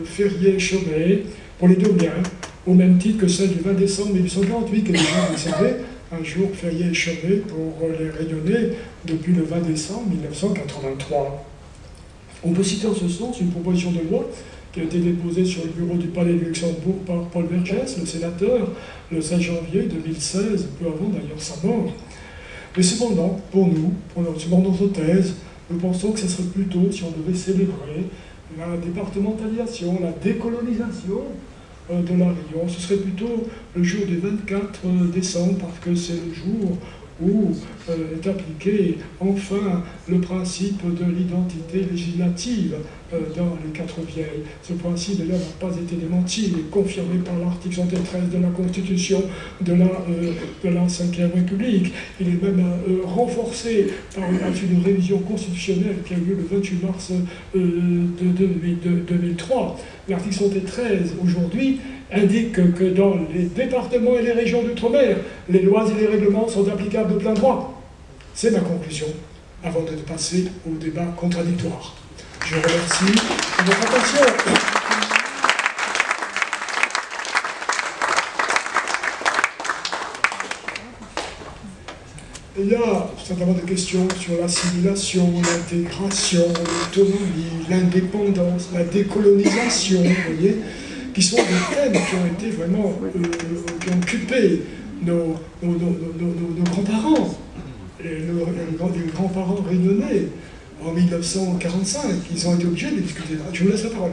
[SPEAKER 2] férié chômé pour les Domiens, au même titre que celle du 20 décembre 1848, qui est déjà décédée, un jour férié chômé pour les Réunionnais depuis le 20 décembre 1983. On peut citer en ce sens une proposition de loi qui a été déposée sur le bureau du Palais du Luxembourg par Paul Vergès, le sénateur, le 16 janvier 2016, peu avant d'ailleurs sa mort. Mais cependant, pour nous, selon notre thèse, nous pensons que ce serait plutôt, si on devait célébrer la départementalisation, la décolonisation de La Réunion, ce serait plutôt le jour du 24 décembre, parce que c'est le jour où est appliqué enfin le principe de l'identité législative dans les Quatre Vieilles. Ce principe d'ailleurs n'a pas été démenti, il est confirmé par l'article 73 de la Constitution de la Ve République. Il est même renforcé par une révision constitutionnelle qui a eu lieu le 28 mars 2003. L'article 73 aujourd'hui indique que dans les départements et les régions d'outre-mer, les lois et les règlements sont applicables de plein droit. C'est ma conclusion, avant de passer au débat contradictoire. Je vous remercie de votre attention. Il y a certainement des questions sur l'assimilation, l'intégration, l'autonomie, l'indépendance, la décolonisation, vous voyez, qui sont des thèmes qui ont été vraiment, qui ont occupé nos grands-parents, les grands-parents réunionnais en 1945. Ils ont été obligés de discuter. Je vous laisse la parole.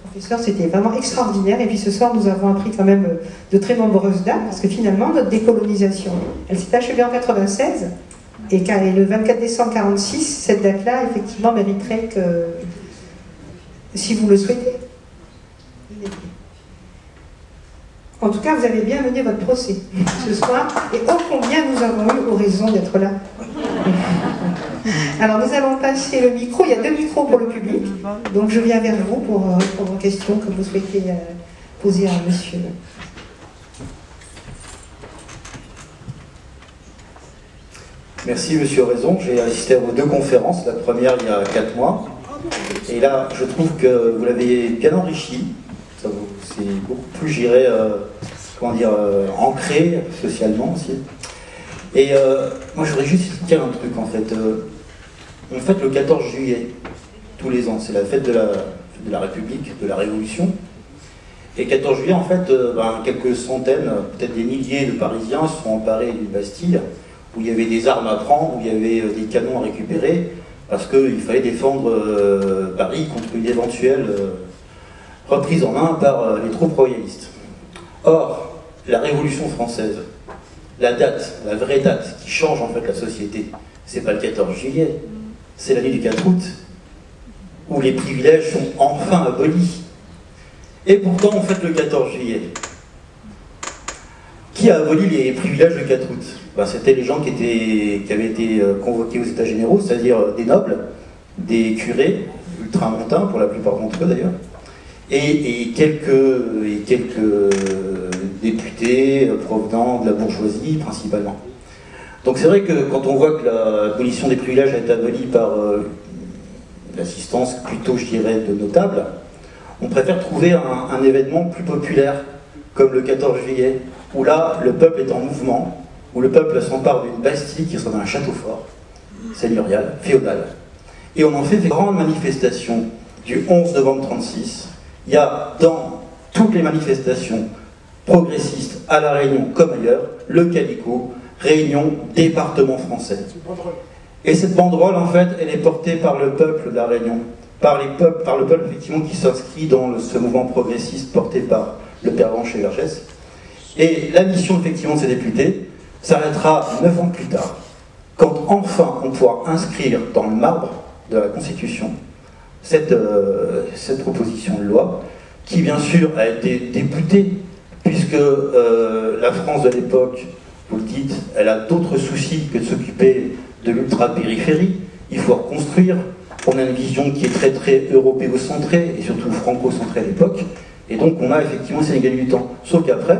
[SPEAKER 1] Professeur, c'était vraiment extraordinaire. Et puis ce soir, nous avons appris quand même de très nombreuses dates, parce que finalement, notre décolonisation, elle s'est achevée en 1996, et le 24 décembre 1946, cette date-là, effectivement, mériterait que, si vous le souhaitez. En tout cas, vous avez bien mené votre procès ce soir, et ô combien nous avons eu raison d'être là. Alors, nous allons passer le micro. Il y a 2 micros pour le public, donc je viens vers vous pour répondre aux questions que vous souhaitez poser à monsieur.
[SPEAKER 3] Merci, monsieur Raison. J'ai assisté à vos 2 conférences, la première il y a 4 mois. Et là, je trouve que vous l'avez bien enrichi. C'est beaucoup plus, je dirais, ancré socialement aussi. Et moi, je voudrais juste dire un truc, en fait. On fête le 14 juillet, tous les ans. C'est la fête de la République, de la Révolution. Et 14 juillet, en fait, quelques centaines, peut-être des milliers de Parisiens se sont emparés d'une Bastille, où il y avait des armes à prendre, où il y avait des canons à récupérer, parce qu'il fallait défendre Paris contre une éventuelle reprise en main par les troupes royalistes. Or, la Révolution française, la date, la vraie date qui change en fait la société, c'est pas le 14 juillet, c'est la nuit du 4 août, où les privilèges sont enfin abolis. Et pourtant, on fête le 14 juillet. Qui a aboli les privilèges le 4 août? C'était les gens qui avaient été convoqués aux États généraux, c'est-à-dire des nobles, des curés, ultramontains pour la plupart d'entre eux d'ailleurs, et quelques députés provenant de la bourgeoisie principalement. Donc c'est vrai que quand on voit que l'abolition des privilèges a été abolie par l'assistance plutôt, je dirais, de notables, on préfère trouver un événement plus populaire, comme le 14 juillet, où là, le peuple est en mouvement, où le peuple s'empare d'une Bastille qui serait un château fort, seigneurial, féodal. Et on en fait des grandes manifestations du 11 novembre 1936. Il y a dans toutes les manifestations progressistes, à La Réunion comme ailleurs, le calicot, Réunion, département français. Et cette banderole, en fait, elle est portée par le peuple de La Réunion, par le peuple, effectivement, qui s'inscrit dans ce mouvement progressiste porté par le père Branche et Vergès. Et la mission, effectivement, de ces députés s'arrêtera 9 ans plus tard, quand enfin on pourra inscrire dans le marbre de la Constitution cette proposition de loi, qui bien sûr a été débutée, puisque la France de l'époque, vous le dites, elle a d'autres soucis que de s'occuper de l'ultra-périphérie. Il faut reconstruire. On a une vision qui est très très européocentrée et surtout franco-centrée à l'époque. Et donc on a effectivement ces gagné du temps. Sauf qu'après,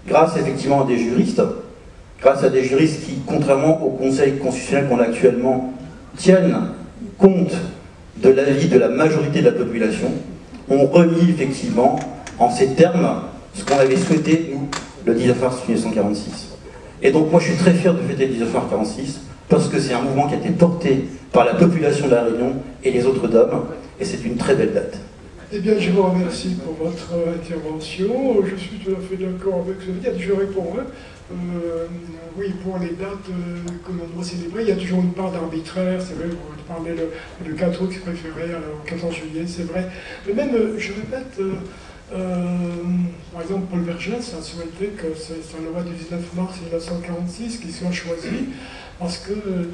[SPEAKER 3] grâce effectivement à des juristes qui, contrairement au Conseil constitutionnel qu'on a actuellement, tiennent compte de l'avis de la majorité de la population, ont remis effectivement en ces termes ce qu'on avait souhaité, nous, le 19 mars 1946. Et donc moi je suis très fier de fêter le 19 mars 1946, parce que c'est un mouvement qui a été porté par la population de La Réunion et les autres DOM, et c'est une très belle date.
[SPEAKER 2] Eh bien, je vous remercie pour votre intervention. Je suis tout à fait d'accord avec ce que vous dites. Je répondrai. Oui, pour les dates que l'on doit célébrer, il y a toujours une part d'arbitraire. C'est vrai, vous parlez le 4 août qui est préféré au 14 juillet, c'est vrai. Mais même, je répète, par exemple, Paul Vergès a souhaité que c'est la loi du 19 mars 1946 qui soit choisie, parce que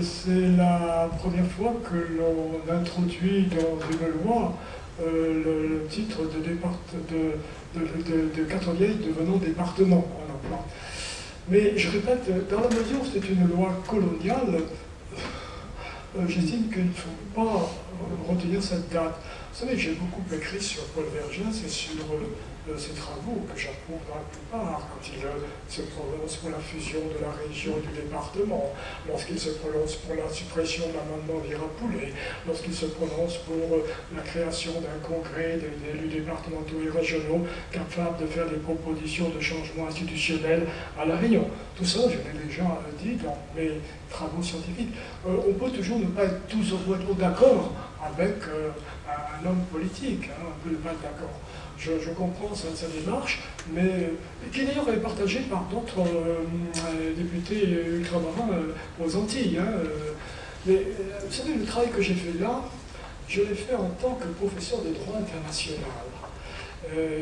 [SPEAKER 2] c'est la première fois que l'on introduit dans une loi le titre de Quatre-Vieilles devenant département en emploi. Mais je répète, dans la mesure où c'est une loi coloniale, j'estime qu'il ne faut pas retenir cette date. Vous savez, j'ai beaucoup écrit sur Paul Vergès et sur ses travaux, que j'approuve dans la plupart, quand il se prononce pour la fusion de la région et du département, lorsqu'il se prononce pour la suppression de l'amendement Vira-Poulet, lorsqu'il se prononce pour la création d'un congrès d'élus départementaux et régionaux capables de faire des propositions de changement institutionnel à La Réunion. Tout ça, je l'ai déjà dit dans mes travaux scientifiques. On peut toujours ne pas être tous d'accord avec un homme politique, hein, on peut ne pas être d'accord. Je comprends sa démarche, mais qui d'ailleurs est partagée par d'autres députés ultramarins aux Antilles. Hein, mais vous savez, le travail que j'ai fait là, je l'ai fait en tant que professeur de droit international.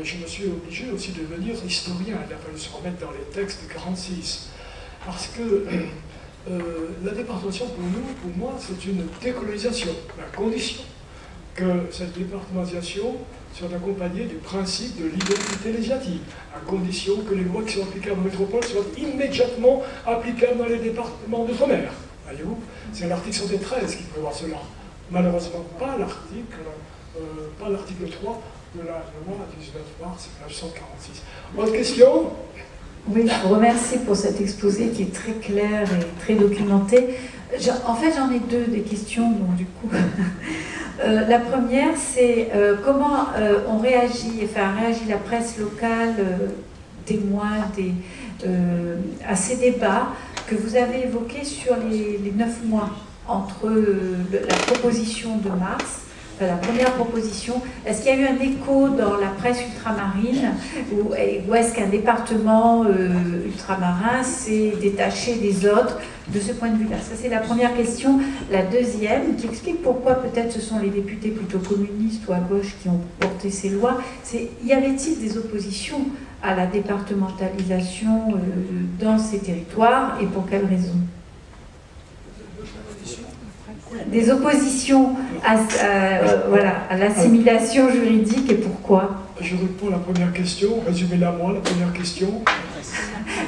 [SPEAKER 2] Je me suis obligé aussi de devenir historien, il a fallu se remettre dans les textes de 1946. Parce que la départementation pour moi, c'est une décolonisation. La condition que cette départementation sont accompagnés du principe de l'identité législative, à condition que les lois qui sont applicables en métropole soient immédiatement applicables dans les départements d'outre-mer. Voyez-vous, c'est l'article 113 qui prévoit cela. Malheureusement, pas l'article 3 de la loi 19 mars 1946. Autre question?
[SPEAKER 4] Oui, je vous remercie pour cet exposé qui est très clair et très documenté. En fait, j'en ai deux des questions, donc du coup... la première, c'est comment on réagit, réagit la presse locale, témoin à ces débats que vous avez évoqués sur les 9 mois entre la proposition de mars, la première proposition. Est-ce qu'il y a eu un écho dans la presse ultramarine ou est-ce qu'un département ultramarin s'est détaché des autres de ce point de vue-là? Ça, c'est la première question. La deuxième, qui explique pourquoi peut-être ce sont les députés plutôt communistes ou à gauche qui ont porté ces lois, c'est y avait-il des oppositions à la départementalisation dans ces territoires et pour quelles raisons? Des oppositions à l'assimilation juridique et pourquoi?
[SPEAKER 2] Je réponds à la première question, résumez-la moi, la première question.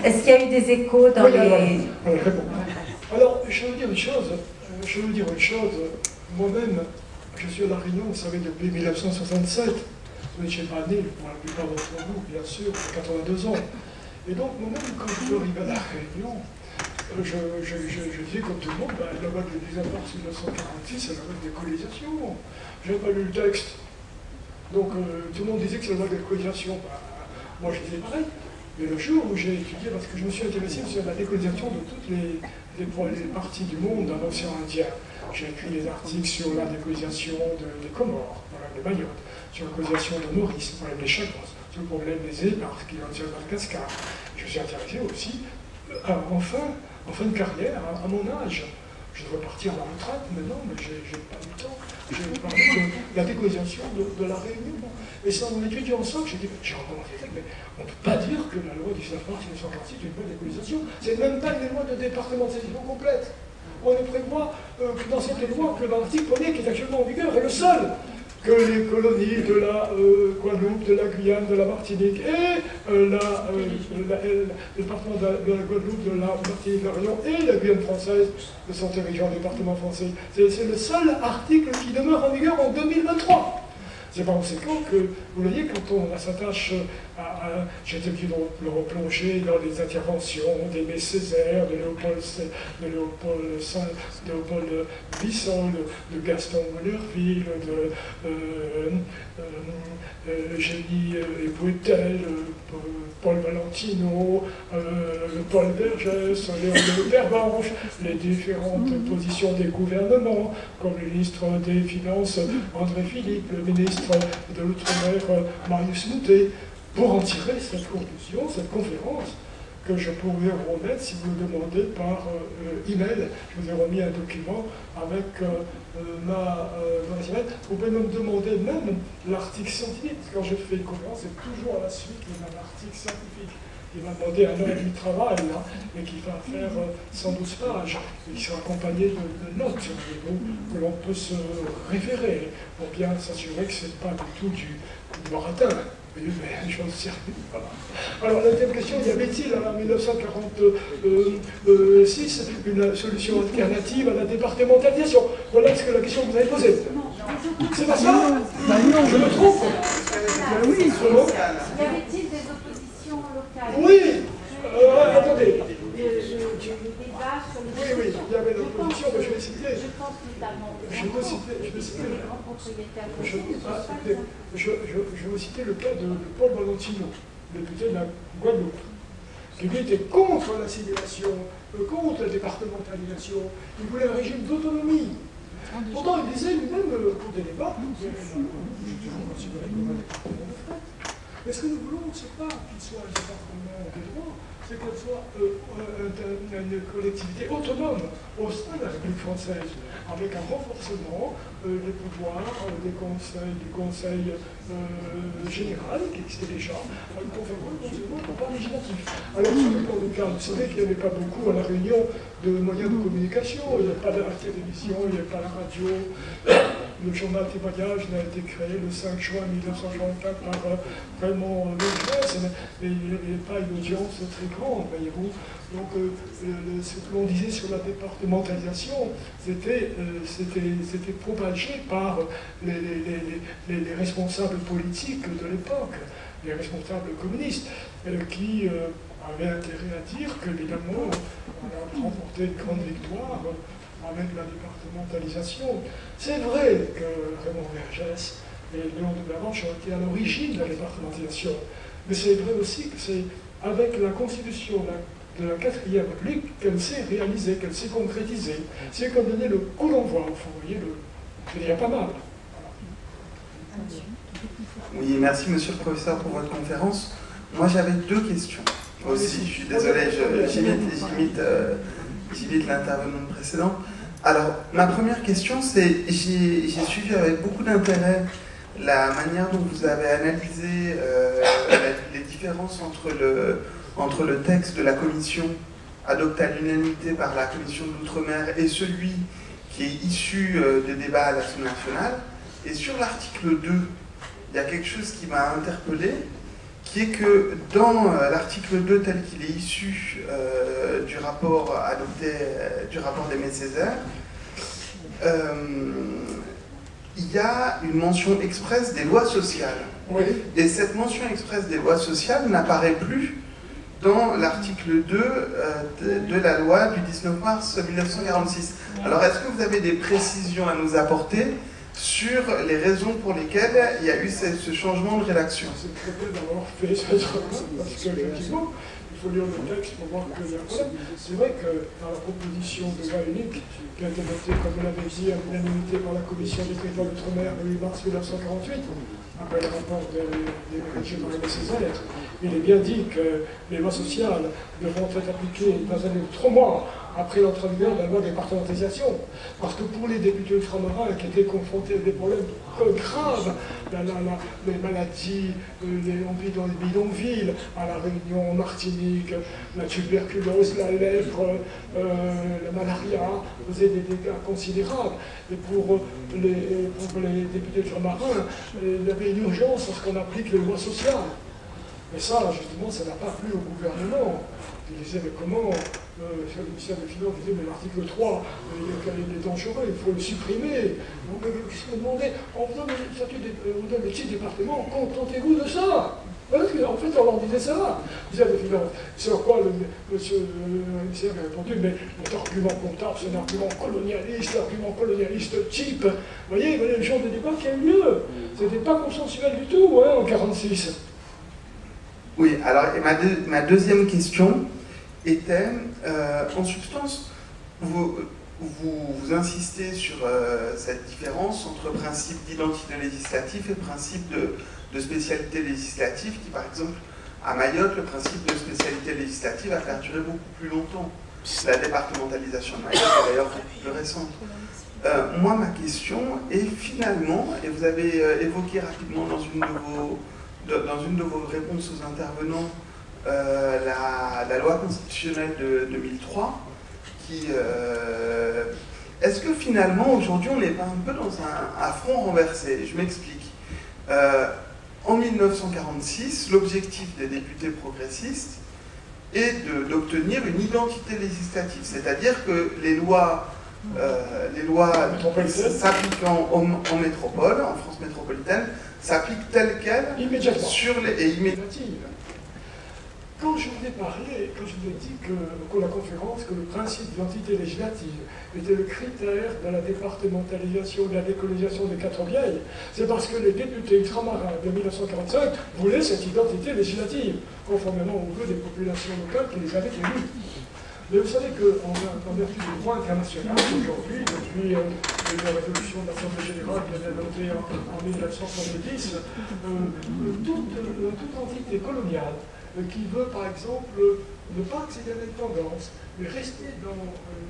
[SPEAKER 4] Est-ce qu'il y a eu des échos dans les...
[SPEAKER 2] Alors, je veux dire une chose, moi-même, je suis à La Réunion, vous savez, depuis 1967, vous n'étiez pas né, pour la plupart d'entre vous, bien sûr, 82 ans. Et donc, moi-même, quand je suis arrivé à La Réunion, je disais comme tout le monde, la loi du 19 mars 1946, c'est la loi de décolonisation. Je n'ai pas lu le texte. Donc tout le monde disait que c'est la loi de décolonisation. Moi je disais pareil. Mais le jour où j'ai étudié, parce que je me suis intéressé sur la décolonisation de toutes les parties du monde dans l'océan Indien, j'ai écrit des articles sur la décolonisation des Comores, de Mayotte, sur la colonisation de Maurice, le problème des Chagos, sur le problème des éparses qui ont tiré Madagascar. Je me suis intéressé aussi, en fin de carrière, à mon âge. Je devrais partir à la retraite maintenant, mais je n'ai pas eu le temps. J'ai parlé de la décolonisation de La Réunion. Et c'est en étudiant ça que j'ai dit, j'ai rencontré, mais on ne peut pas dire que la loi du 19 mars 1946 est une loi de décolonisation. C'est même pas une loi de départementalisation complète. On ne prévoit que dans cette loi, que dans l'article 1er qui est actuellement en vigueur, est le seul, que les colonies de la Guadeloupe, de la Guyane, de la Martinique et le département de la Guadeloupe, de la Martinique, de la Réunion et la Guyane française de son territoire département français. C'est le seul article qui demeure en vigueur en 2023. C'est par conséquent que, vous voyez, quand on s'attache j'étais obligé de le replonger dans les interventions d'Aimé Césaire, de Léopold Bisson, de Gaston Monnerville, de Génie Ébouetel, Paul Valentino, Paul Vergès, Léon Pervenche, les différentes positions des gouvernements, comme le ministre des Finances André Philippe, le ministre de l'Outre-mer Marius Moutet, pour en tirer cette conclusion, cette conférence, que je pourrais vous remettre si vous le demandez par email. Je vous ai remis un document avec ma email. Vous pouvez me demander même l'article scientifique. Quand je fais une conférence, c'est toujours à la suite d'un article scientifique. Il m'a demandé 1 an et demi de travail, là, et qui va faire 112 pages, et qui sera accompagné de notes que l'on peut se référer pour bien s'assurer que ce n'est pas du tout du baratin. Mais je m'en sers. Voilà. Alors, la deuxième question, y avait-il en 1946 une solution alternative à la départementalisation? Voilà ce que la question que vous avez posée. C'est pas ça? Je me trompe?
[SPEAKER 4] Oui. Y avait-il des oppositions locales?
[SPEAKER 2] Oui. Attendez.
[SPEAKER 4] Oui,
[SPEAKER 2] il y avait l'opposition, mais je vais citer.
[SPEAKER 4] Je pense notamment
[SPEAKER 2] Je vais citer le cas de Paul Valentino, député de la Guadeloupe, qui lui était contre l'assimilation, contre la départementalisation. Il voulait un régime d'autonomie. Pourtant, il disait lui-même, au cours des débats, mais ce que nous voulons, c'est pas qu'il soit un département des droits, c'est qu'elle soit une collectivité autonome au sein de la République française, avec un renforcement des pouvoirs du conseil général, qui existait déjà, une conférence au pouvoir législatif. Alors, sur le plan local, vous savez qu'il n'y avait pas beaucoup à La Réunion de moyens de communication, il n'y avait pas de la télévision, il n'y avait pas la radio. Le journal témoignage a été créé le 5 juin 1964 par Raymond Logès, mais il n'avait pas une audience très grande, voyez-vous. Donc, ce que l'on disait sur la départementalisation, c'était propagé par les responsables politiques de l'époque, les responsables communistes, qui avaient intérêt à dire qu'évidemment, on a remporté une grande victoire avec la départementalisation. C'est vrai que Raymond Vergès et Léon de Blancmange ont été à l'origine de la départementalisation, mais c'est vrai aussi que c'est avec la constitution de la 4e République qu'elle s'est réalisée, qu'elle s'est concrétisée. C'est comme donner le coup d'envoi, au fond, vous voyez, je dirais pas mal.
[SPEAKER 5] Oui, merci monsieur le professeur pour votre conférence. Moi j'avais 2 questions aussi, je suis désolé, j'imite l'intervenant précédent. Alors, ma première question, c'est, j'ai suivi avec beaucoup d'intérêt la manière dont vous avez analysé les différences entre le texte de la commission adopté à l'unanimité par la commission de l'outre-mer et celui qui est issu des débats à l'Assemblée nationale. Et sur l'article 2, il y a quelque chose qui m'a interpellé, qui est que dans l'article 2 tel qu'il est issu du rapport adopté, du rapport d'Aimé Césaire, il y a une mention expresse des lois sociales.
[SPEAKER 2] Oui.
[SPEAKER 5] Et cette mention expresse des lois sociales n'apparaît plus dans l'article 2 de la loi du 19 mars 1946. Alors, est-ce que vous avez des précisions à nous apporter sur les raisons pour lesquelles il y a eu ce changement de rédaction?
[SPEAKER 2] C'est très bien d'avoir fait ce changement, parce qu'effectivement, il faut lire le texte pour voir qu'il y a un problème. C'est vrai que dans la proposition de loi unique, qui a été votée, comme vous l'avez dit, à l'unanimité par la commission des territoires d'outre-mer le 8 mars 1948, après le rapport rédigé par Aimé Césaire, il est bien dit que les lois sociales devront être appliquées dans un délai de 3 mois après l'entrée en vigueur de la loi de départementalisation. Parce que pour les députés ultramarins qui étaient confrontés à des problèmes graves, les maladies, on vit dans les bidonvilles, à La Réunion, en Martinique, la tuberculose, la lèpre, la malaria, faisaient des dégâts considérables. Et pour les députés ultramarins, il y avait une urgence à ce qu'on applique les lois sociales. Mais ça, justement, ça n'a pas plu au gouvernement. Il disait, mais comment le ministère des Finances disait, mais l'article 3, il est dangereux, il faut le supprimer. Donc, qu'est-ce que vous demandez? On vous donne les petits départements, contentez-vous de ça. En fait, on leur disait ça. Il disait, des Finances. Sur quoi le monsieur le ministère a répondu, mais notre argument comptable, c'est un argument colonialiste type. Vous voyez, le genre de débat qui a eu lieu. C'était pas consensuel du tout, en 1946.
[SPEAKER 5] Oui, alors ma deuxième question était, en substance, vous insistez sur cette différence entre principe d'identité législative et principe de spécialité législative, qui par exemple, à Mayotte, le principe de spécialité législative a perduré beaucoup plus longtemps. La départementalisation de Mayotte est d'ailleurs plus récente. Moi, ma question est finalement, et vous avez évoqué rapidement dans une de vos réponses aux intervenants, la loi constitutionnelle de 2003, est-ce que finalement, aujourd'hui, on n'est pas un peu dans un front renversé? Je m'explique. En 1946, l'objectif des députés progressistes est d'obtenir une identité législative, c'est-à-dire que les lois s'appliquant en métropole, en France métropolitaine, s'appliquent telles quelles sur les immédiatives.
[SPEAKER 2] Quand je vous ai parlé, quand je vous ai dit qu'au la conférence que le principe d'identité législative était le critère de la départementalisation, de la décolonisation des quatre vieilles, c'est parce que les députés ultramarins de 1945 voulaient cette identité législative, conformément aux vœux des populations locales qui les avaient élues. Mais vous savez qu'en vertu du droit international, aujourd'hui, depuis la résolution de l'Assemblée générale qui a été adoptée en 1970, toute entité coloniale qui veut, par exemple, ne pas accéder à l'indépendance, mais rester dans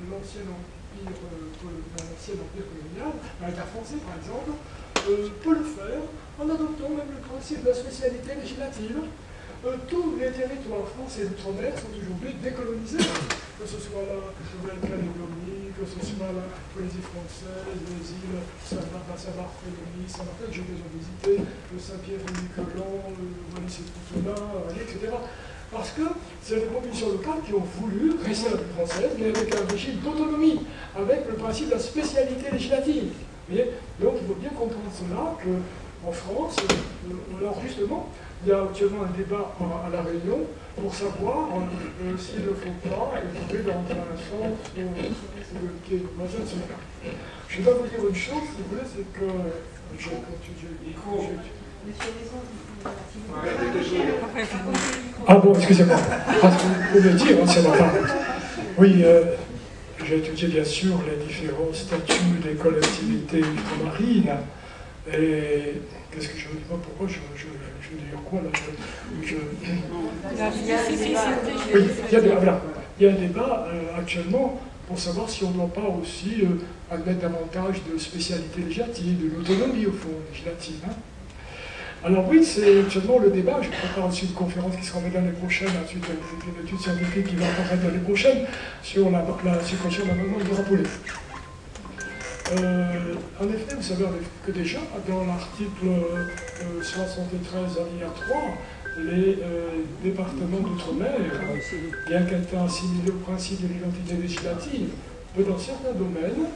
[SPEAKER 2] l'ancien empire colonial, l'État français, par exemple, peut le faire en adoptant même le principe de la spécialité législative. tous les territoires français d'outre-mer sont aujourd'hui décolonisés, que ce soit la Nouvelle-Calédonie, que ce soit la Polynésie française, les îles Saint-Barthélemy, Saint-Martin, que j'ai déjà visité, le Saint-Pierre-et-Miquelon, le Wallis-et-Futuna, etc. Parce que c'est des populations locales qui ont voulu rester à la vie française, mais avec un régime d'autonomie, avec le principe de la spécialité législative. Donc il faut bien comprendre cela, qu'en France, alors justement, il y a actuellement un débat à La Réunion pour savoir s'il ne faut pas évoluer dans un sens qui est majeur de cela. Je dois vous dire une chose, si vous voulez, c'est que Ah bon, excusez-moi. Vous pouvez le dire, hein, ça va pas. Oui, j'ai étudié bien sûr les différents statuts des collectivités ultramarines. Et qu'est-ce que je ne dis pas pourquoi je veux dire quoi là Oui, il y a un débat actuellement pour savoir si on ne doit pas aussi admettre davantage de spécialité législative, de l'autonomie au fond législative. Hein. Alors oui, c'est actuellement le débat. Je prépare aussi une conférence qui sera faite l'année prochaine, ensuite une étude scientifique qui va apparaître l'année prochaine sur la suppression de l'amendement de Rapollet. En effet, vous savez que déjà, dans l'article 73 alinéa 3, les départements d'outre-mer, bien qu'étant assimilés au principe de l'identité législative, peuvent dans certains domaines,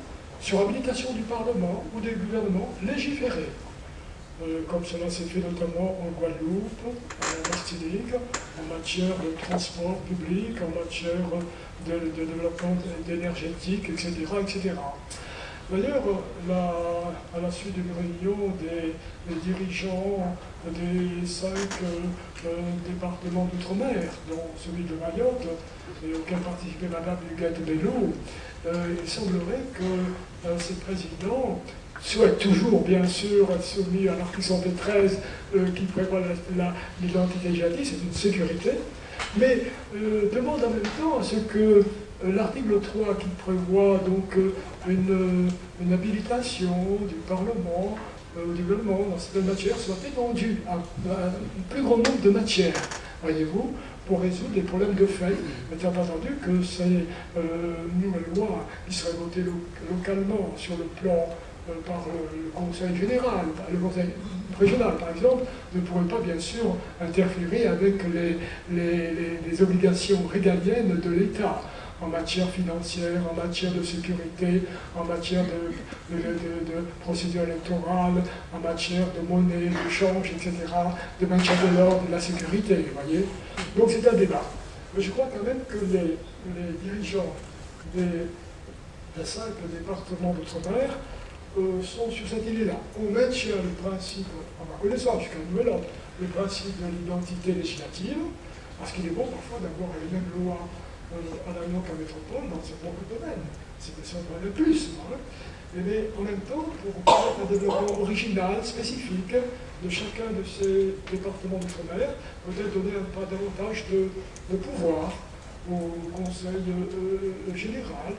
[SPEAKER 2] sur habilitation du Parlement ou des gouvernements, légiférer. Comme cela s'est fait notamment en Guadeloupe, en Martinique, en matière de transport public, en matière de développement énergétique, etc. etc. D'ailleurs, à la suite d'une réunion des dirigeants des 5 départements d'outre-mer, dont celui de Mayotte, et auquel participait Mme Huguette Bello, il semblerait que ces présidents souhaitent toujours, bien sûr, être soumis à l'article 73 qui prévoit l'identité législative, c'est une sécurité, mais demande en même temps à ce que l'article 3 qui prévoit donc une habilitation du Parlement au gouvernement dans certaines matières soit étendue à un plus grand nombre de matières, voyez-vous, pour résoudre les problèmes de fait, étant entendu que ces nouvelles lois qui seraient votées localement sur le plan par le Conseil général, le Conseil régional par exemple, ne pourrait pas bien sûr interférer avec les obligations régaliennes de l'État en matière financière, en matière de sécurité, en matière de procédure électorale, en matière de monnaie, de change, etc., de maintien de l'ordre, de la sécurité, vous voyez. Donc c'est un débat. Mais je crois quand même que les dirigeants des 5 départements d'outre-mer sont sur cette idée-là. On maintient le principe, en ma connaissance, jusqu'à nouvel ordre, le principe de l'identité législative, parce qu'il est bon parfois d'avoir les mêmes lois à la Réunion qu'à métropole dans ce propre domaine. C'est un de plus. Hein. Mais en même temps, pour permettre un développement original, spécifique de chacun de ces départements d'outre-mer, peut-être donner un pas davantage de pouvoir au Conseil général,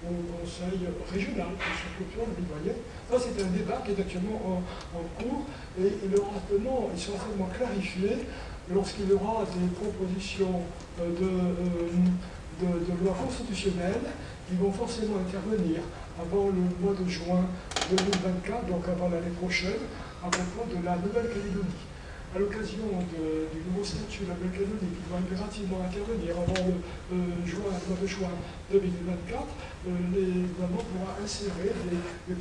[SPEAKER 2] au Conseil régional, vous voyez. Ça, c'est un débat qui est actuellement en cours et il sera certainement clarifié lorsqu'il y aura des propositions de loi constitutionnelle qui vont forcément intervenir avant le mois de juin 2024, donc avant l'année prochaine, à propos de la Nouvelle-Calédonie. À l'occasion du nouveau statut de la Nouvelle-Calédonie qui va impérativement intervenir avant le mois de juin 2024, les gouvernements pourront insérer des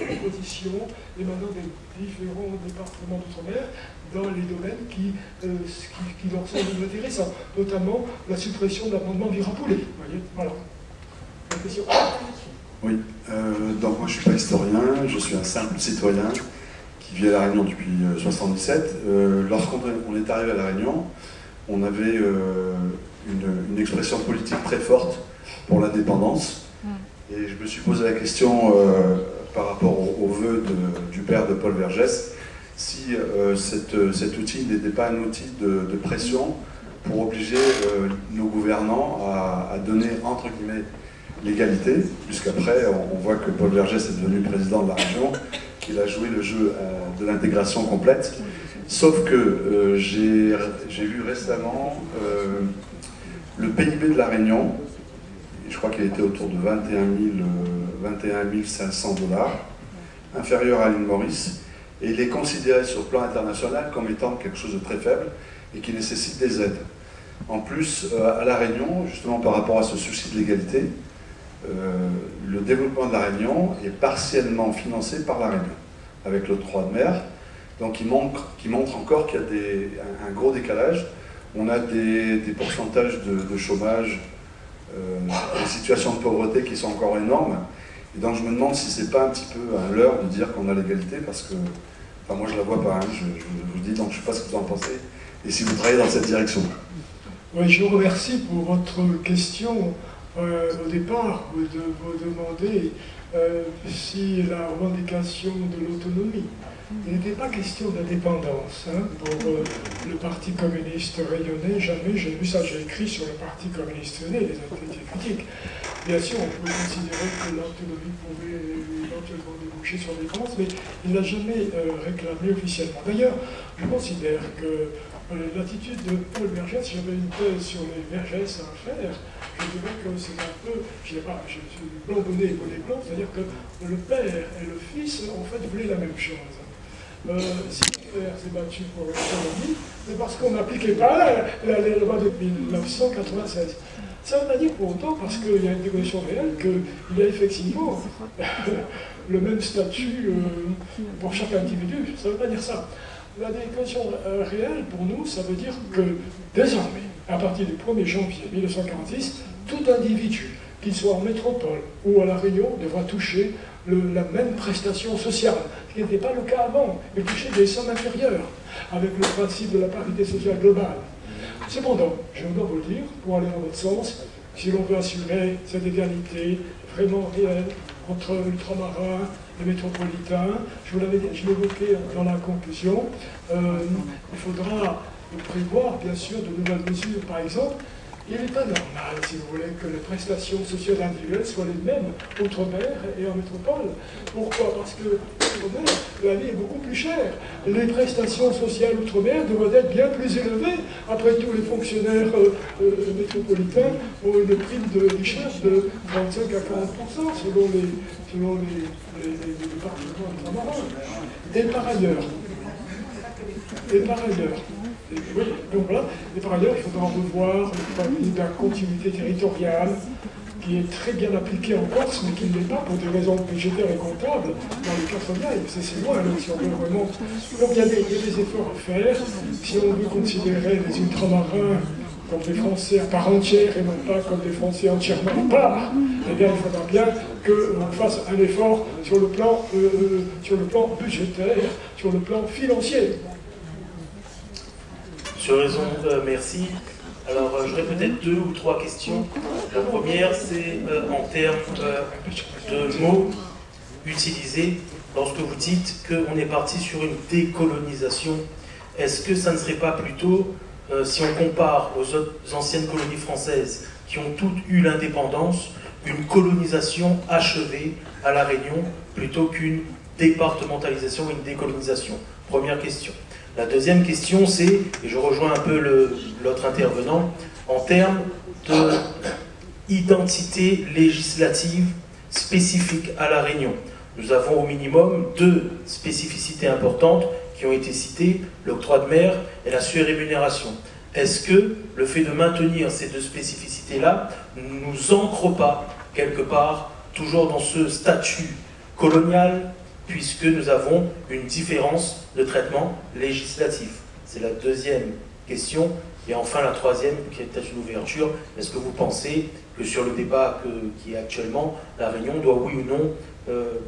[SPEAKER 2] propositions émanant des différents départements d'outre-mer dans les domaines qui leur semblent intéressants, notamment la suppression de l'amendement du Rapollet. Vous voyez, voilà. La question.
[SPEAKER 6] Oui, donc moi je ne suis pas historien, je suis un simple citoyen qui vit à La Réunion depuis 1977. Lorsqu'on est arrivé à La Réunion, on avait une expression politique très forte pour l'indépendance. Et je me suis posé la question par rapport aux vœux du père de Paul Vergès, si cet outil n'était pas un outil de pression pour obliger nos gouvernants à donner, entre guillemets, l'égalité, puisqu'après, on voit que Paul Vergès est devenu président de la région, qu'il a joué le jeu de l'intégration complète, Sauf que j'ai vu récemment le PIB de la Réunion, je crois qu'il était autour de 21 500 $, inférieur à l'île Maurice, et il est considéré sur le plan international comme étant quelque chose de très faible et qui nécessite des aides. En plus, à la Réunion, justement par rapport à ce souci de l'égalité, le développement de la Réunion est partiellement financé par la Réunion, avec l'octroi de mer, donc qui montre encore qu'il y a un gros décalage. On a des pourcentages de chômage, des situations de pauvreté qui sont encore énormes. Et donc je me demande si c'est pas un petit peu un leurre de dire qu'on a l'égalité, parce que, enfin moi je la vois pas, hein, je vous dis, donc je sais pas ce que vous en pensez, et si vous travaillez dans cette direction.
[SPEAKER 2] Oui, je vous remercie pour votre question. Au départ, vous demandez si la revendication de l'autonomie. Il n'était pas question d'indépendance pour le Parti communiste réunionnais, jamais. J'ai vu ça, j'ai écrit sur le Parti communiste réunionnais, les activités critiques. Bien sûr, on pouvait considérer que l'autonomie pouvait éventuellement déboucher sur les France, mais il n'a jamais réclamé officiellement. D'ailleurs, je considère que l'attitude de Paul Vergès, si j'avais une thèse sur les Vergès à faire, je dirais que c'est un peu, je suis blanc bonnet et bonnet blanc, c'est-à-dire que le père et le fils, en fait, voulaient la même chose. Si le père s'est battu pour l'autonomie, c'est parce qu'on n'appliquait pas les lois de 1996. Ça ne veut pas dire pour autant, parce qu'il y a une déconnexion réelle, qu'il y a effectivement le même statut pour chaque individu. Ça ne veut pas dire ça. La déconnexion réelle, pour nous, ça veut dire que désormais, à partir du 1er janvier 1946, tout individu, qu'il soit en métropole ou à La Réunion, devra toucher la même prestation sociale, ce qui n'était pas le cas avant, mais toucher des sommes inférieures, avec le principe de la parité sociale globale. Cependant, je dois vous le dire, pour aller dans votre sens, si l'on veut assurer cette égalité vraiment réelle entre ultramarins et métropolitains, je l'évoquais dans la conclusion, il faudra prévoir bien sûr de nouvelles mesures. Par exemple, il n'est pas normal, si vous voulez, que les prestations sociales individuelles soient les mêmes outre-mer et en métropole. Pourquoi? Parce que outre-mer, la vie est beaucoup plus chère. Les prestations sociales outre-mer devraient être bien plus élevées. Après tout, les fonctionnaires métropolitains ont une prime de richesse de 35 à 40% selon les départements ultramarins. Et par ailleurs, oui, donc voilà. Et par ailleurs, il faudra revoir le principe de la continuité territoriale, qui est très bien appliqué en Corse, mais qui ne l'est pas pour des raisons budgétaires et comptables dans les 80. C'est loin, donc, si on veut vraiment. Donc il y a des efforts à faire. Si on veut considérer les ultramarins comme des Français à part entière et non pas comme des Français entièrement à part, eh bien il faudra bien qu'on fasse un effort sur le plan budgétaire, sur le plan financier.
[SPEAKER 7] Sur raison, merci. Alors, j'aurais peut-être 2 ou 3 questions. La première, c'est en termes de mots utilisés lorsque vous dites qu'on est parti sur une décolonisation. Est-ce que ça ne serait pas plutôt, si on compare aux autres anciennes colonies françaises qui ont toutes eu l'indépendance, une colonisation achevée à La Réunion plutôt qu'une départementalisation ou une décolonisation? Première question. La deuxième question, c'est, et je rejoins un peu l'autre intervenant, en termes d'identité législative spécifique à La Réunion. Nous avons au minimum 2 spécificités importantes qui ont été citées, l'octroi de mer et la surrémunération. Est-ce que le fait de maintenir ces 2 spécificités-là ne nous ancre pas, quelque part, toujours dans ce statut colonial, puisque nous avons une différence de traitement législatif? C'est la deuxième question. Et enfin la troisième, qui est peut-être une ouverture. Est-ce que vous pensez que sur le débat qui est actuellement, La Réunion doit oui ou non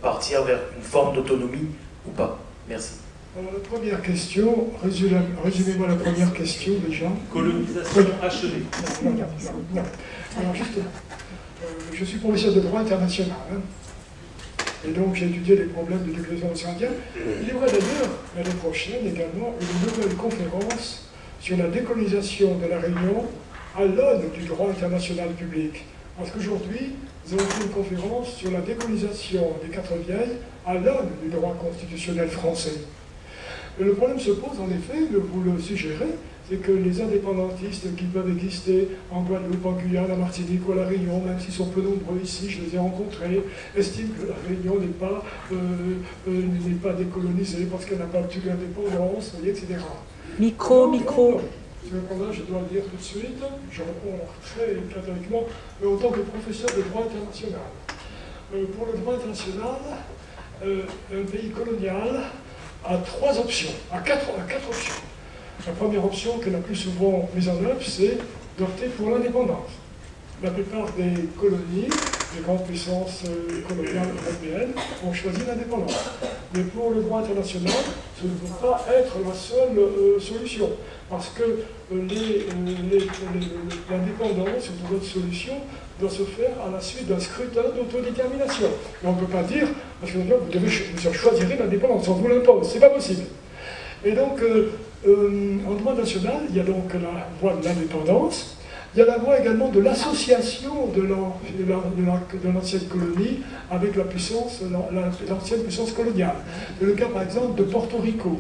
[SPEAKER 7] partir vers une forme d'autonomie ou pas? Merci.
[SPEAKER 2] Alors, la première question, résumez-moi la première question déjà.
[SPEAKER 7] Colonisation achevée.
[SPEAKER 2] Non. Alors justement, je suis professeur de droit international. Et donc j'ai étudié les problèmes de décolonisation indienne. Il y aura d'ailleurs l'année prochaine également une nouvelle conférence sur la décolonisation de La Réunion à l'aune du droit international public. Parce qu'aujourd'hui, nous avons fait une conférence sur la décolonisation des Quatre Vieilles à l'aune du droit constitutionnel français. Et le problème se pose en effet, vous le suggérez, c'est que les indépendantistes qui peuvent exister en Guadeloupe, en Guyane, à Martinique ou à La Réunion, même s'ils sont peu nombreux ici, je les ai rencontrés, estiment que La Réunion n'est pas décolonisée parce qu'elle n'a pas obtenu l'indépendance, etc.
[SPEAKER 8] Micro.
[SPEAKER 2] Cependant, je dois le dire tout de suite, je réponds très catégoriquement, en tant que professeur de droit international. Pour le droit international, un pays colonial a trois options, quatre options. La première option, qui est la plus souvent mise en œuvre, c'est d'opter pour l'indépendance. La plupart des colonies, des grandes puissances coloniales européennes, ont choisi l'indépendance. Mais pour le droit international, ce ne peut pas être la seule solution. Parce que l'indépendance ou d'autres solutions doit se faire à la suite d'un scrutin d'autodétermination. Et on ne peut pas dire, parce que vous choisirez l'indépendance, on vous l'impose, c'est pas possible. Et donc, en droit national, il y a donc la voie de l'indépendance, il y a la voie également de l'association de l'ancienne colonie avec l'ancienne puissance coloniale. C'est le cas par exemple de Porto Rico,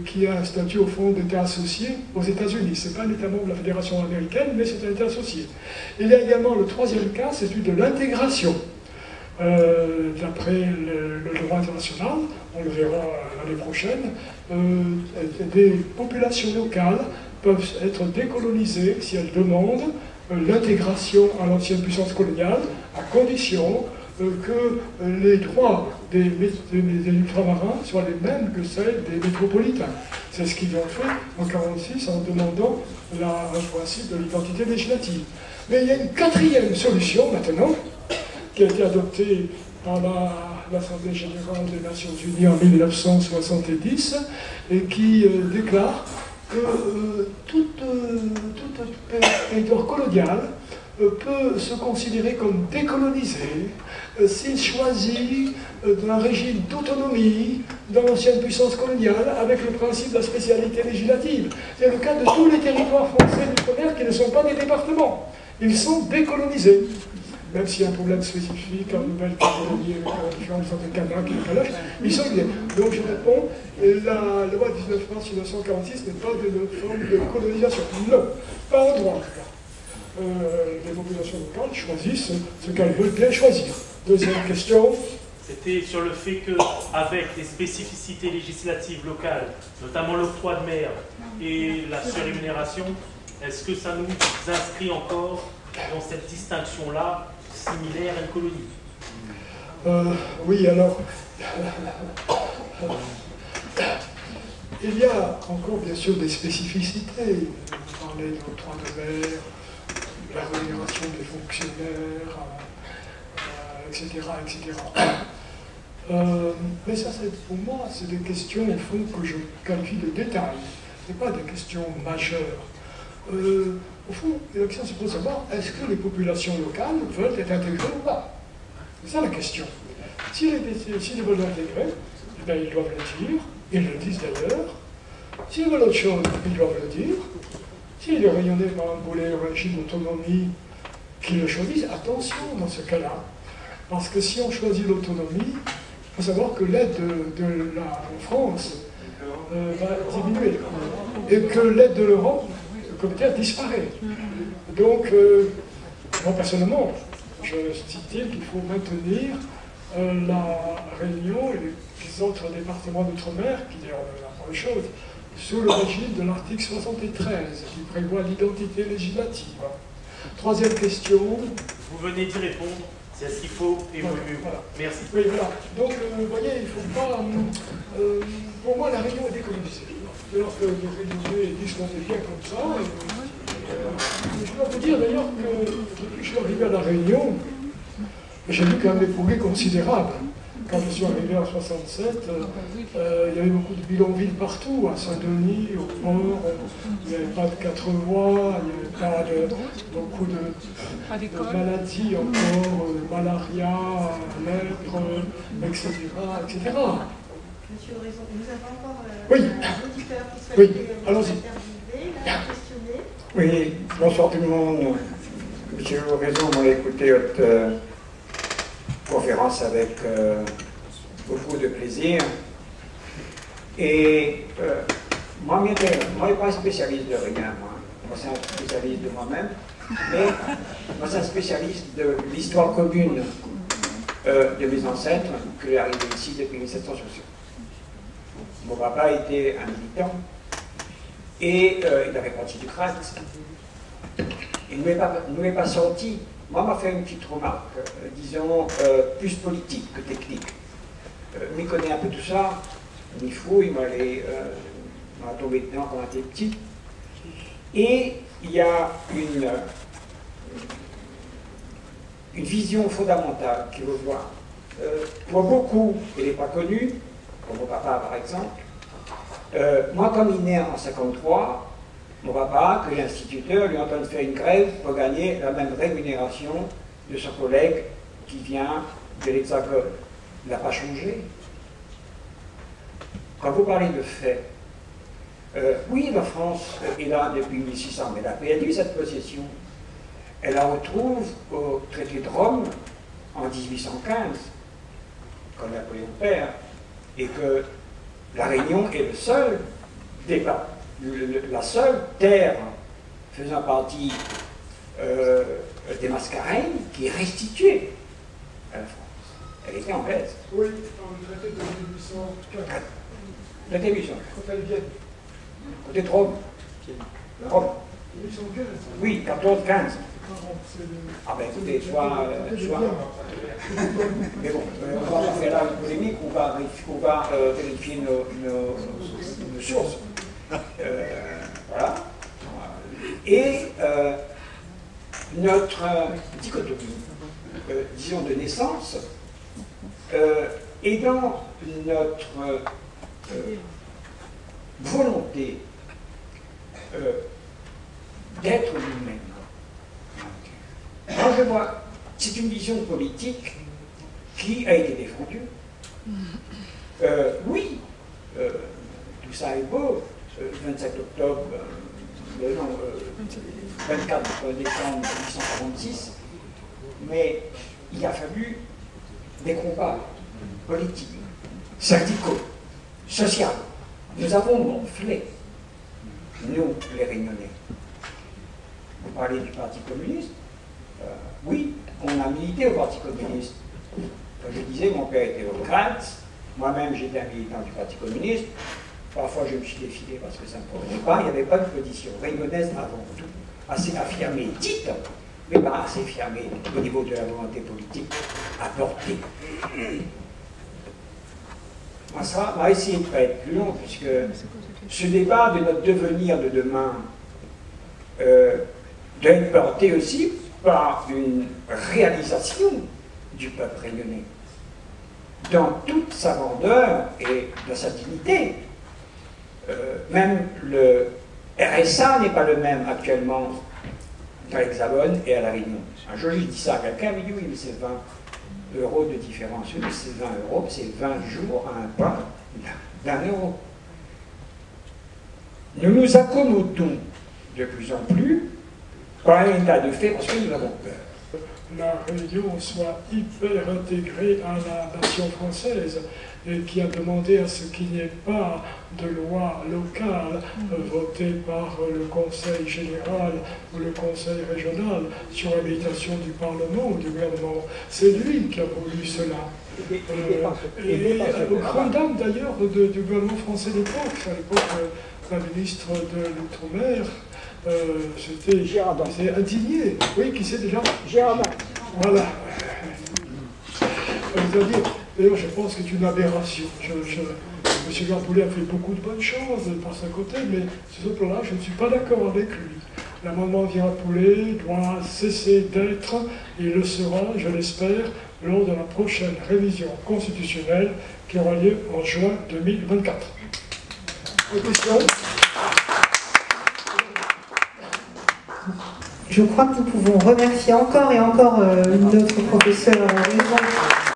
[SPEAKER 2] qui a un statut au fond d'État associé aux États-Unis. Ce n'est pas un État membre de la Fédération américaine, mais c'est un État associé. Il y a également le troisième cas, c'est celui de l'intégration. D'après le droit international, on le verra l'année prochaine, des populations locales peuvent être décolonisées si elles demandent l'intégration à l'ancienne puissance coloniale, à condition que les droits des ultramarins soient les mêmes que celles des métropolitains. C'est ce qu'ils ont fait en 1946 en demandant un principe de l'identité législative. Mais il y a une quatrième solution maintenant, qui a été adoptée par l'Assemblée générale des Nations Unies en 1970 et qui déclare que tout territoire colonial peut se considérer comme décolonisé s'il choisit un régime d'autonomie dans l'ancienne puissance coloniale avec le principe de la spécialité législative. C'est le cas de tous les territoires français d'outre-mer qui ne sont pas des départements. Ils sont décolonisés. Même s'il y a un problème spécifique en Nouvelle-Calédonie avec la différence entre le Canada et le Canada, ils sont liés. Donc je réponds, la loi 19 mars 1946 n'est pas une forme de colonisation. Non, pas en droit en tout cas. Les populations locales choisissent ce qu'elles veulent bien choisir. Deuxième question.
[SPEAKER 7] C'était sur le fait qu'avec les spécificités législatives locales, notamment l'octroi de mer et la surrémunération, est-ce que ça nous inscrit encore dans cette distinction-là similaire à une colonie?
[SPEAKER 2] Oui, alors, il y a encore bien sûr des spécificités. Vous parlez de l'octroi de mer, la rémunération des fonctionnaires, etc. Mais ça, pour moi, c'est des questions, au fond, que je qualifie de détails. Ce n'est pas des questions majeures. Au fond, la question se pose d'abord, est-ce que les populations locales veulent être intégrées ou pas? C'est ça la question. S'ils veulent l'intégrer, eh bien, ils doivent le dire, ils le disent d'ailleurs. S'ils veulent autre chose, ils doivent le dire. S'ils est rayonné par un volet régime d'autonomie, qu'ils le choisissent, attention dans ce cas-là. Parce que si on choisit l'autonomie, il faut savoir que l'aide de la France va diminuer. Et que l'aide de l'Europe communautaire disparaît. Donc, moi personnellement, je stipule qu'il faut maintenir la Réunion et les autres départements d'outre-mer, qui d'ailleurs ne la même chose, sous le régime de l'article 73, qui prévoit l'identité législative. Troisième question.
[SPEAKER 7] Vous venez d'y répondre. C'est ce qu'il faut évoluer.
[SPEAKER 2] Voilà.
[SPEAKER 7] Merci.
[SPEAKER 2] Oui, voilà. Donc, vous voyez, il ne faut pas... pour moi, la Réunion est décolonisée. Alors que les Réunionnais disent qu'on est bien comme ça. Je dois vous dire d'ailleurs que depuis que je suis arrivé à La Réunion, j'ai vu quand même des progrès considérables. Quand je suis arrivé en 67, il y avait beaucoup de bidonvilles partout, à Saint-Denis, au port, il n'y avait pas de 4 voies, il n'y avait pas beaucoup de maladies encore, malaria, lèpre, etc.
[SPEAKER 1] Monsieur Oraison, nous avons encore
[SPEAKER 2] oui.
[SPEAKER 1] un auditeur qui souhaite
[SPEAKER 2] allons-y.
[SPEAKER 1] interviewer, questionner.
[SPEAKER 9] Oui, bonsoir tout le monde. Monsieur Oraison, on a écouté votre conférence avec beaucoup de plaisir. Et moi, je ne suis pas un spécialiste de rien, moi. Moi, c'est un spécialiste de moi-même. Mais moi, c'est un spécialiste de l'histoire commune de mes ancêtres, que j'ai arrivé ici depuis 1760. Mon papa était un militant et il avait parti du CRAT. Il ne m'est pas sorti. Moi, m'a fait une petite remarque, disons, plus politique que technique. Il connaît un peu tout ça, il faut, il m'a tombé dedans quand on était petit. Et il y a une vision fondamentale qu'il faut voir. Pour beaucoup, elle n'est pas connue, pour mon papa par exemple. Moi, comme il est né en 1953, mon papa, que l'instituteur, lui est en train de faire une grève pour gagner la même rémunération de son collègue qui vient de l'Hexagone. Il n'a pas changé. Quand vous parlez de faits, oui, la France est là depuis 1600, mais elle a perdu cette possession. Elle la retrouve au traité de Rome en 1815, quand Napoléon perd, et que la Réunion est la seule terre faisant partie des Mascareignes qui est restituée à la France. Elle était anglaise.
[SPEAKER 2] Oui, dans le traité de 1804.
[SPEAKER 9] Le traité de 1804.
[SPEAKER 2] Quand elle vient.
[SPEAKER 9] Côté de Rome. Rome.
[SPEAKER 2] 1815.
[SPEAKER 9] Oui, 14-15. Ah ben écoutez, soit... Mais bon, on va faire là une polémique, on va vérifier nos sources. Voilà. Et notre dichotomie, disons de naissance, est dans notre volonté d'être nous-mêmes. Moi, je vois, c'est une vision politique qui a été défendue. Oui, tout ça est beau. 27 octobre, 24 décembre 1846, mais il a fallu des combats politiques, syndicaux, sociaux. Nous avons gonflé, nous, les Réunionnais. Vous parlez du Parti communiste. Oui, on a milité au Parti communiste. Comme je disais, mon père était au CRAT, moi-même j'étais un militant du Parti communiste. Parfois je me suis défilé parce que ça ne me convenait pas. Il n'y avait pas de position réunionnaise avant tout, assez affirmée, dite, mais pas assez affirmée au niveau de la volonté politique à porter. Moi, ça va essayer de ne pas être plus long, puisque ce débat de notre devenir de demain doit être porté aussi par une réalisation du peuple réunionnais, dans toute sa grandeur et dans sa dignité. Même le RSA n'est pas le même actuellement dans l'Hexagone et à La Réunion. Un jour, je dis ça à quelqu'un, il me dit oui, mais c'est 20 € de différence. Oui, mais c'est 20 €, c'est 20 jours à un pas d'1 €. Nous nous accommodons de plus en plus par un état de fait parce que nous avons peur.
[SPEAKER 2] La Réunion soit hyper intégrée à la nation française et qui a demandé à ce qu'il n'y ait pas de loi locale votée par le Conseil général ou le Conseil régional sur l'invitation du Parlement ou du gouvernement. C'est lui qui a voulu cela. Et aux grandes dames d'ailleurs du gouvernement français d'époque, à l'époque la ministre de l'Outre-mer, c'est indigné. Oui, qui c'est déjà
[SPEAKER 9] Gérard.
[SPEAKER 2] Voilà. D'ailleurs, je pense que c'est une aberration. M. Jean Poulet a fait beaucoup de bonnes choses par son côté, mais sur ce plan-là, je ne suis pas d'accord avec lui. L'amendement Jean Poulet doit cesser d'être, et il le sera, je l'espère, lors de la prochaine révision constitutionnelle qui aura lieu en juin 2024. Question ?
[SPEAKER 1] Je crois que nous pouvons remercier encore et encore notre professeur Raison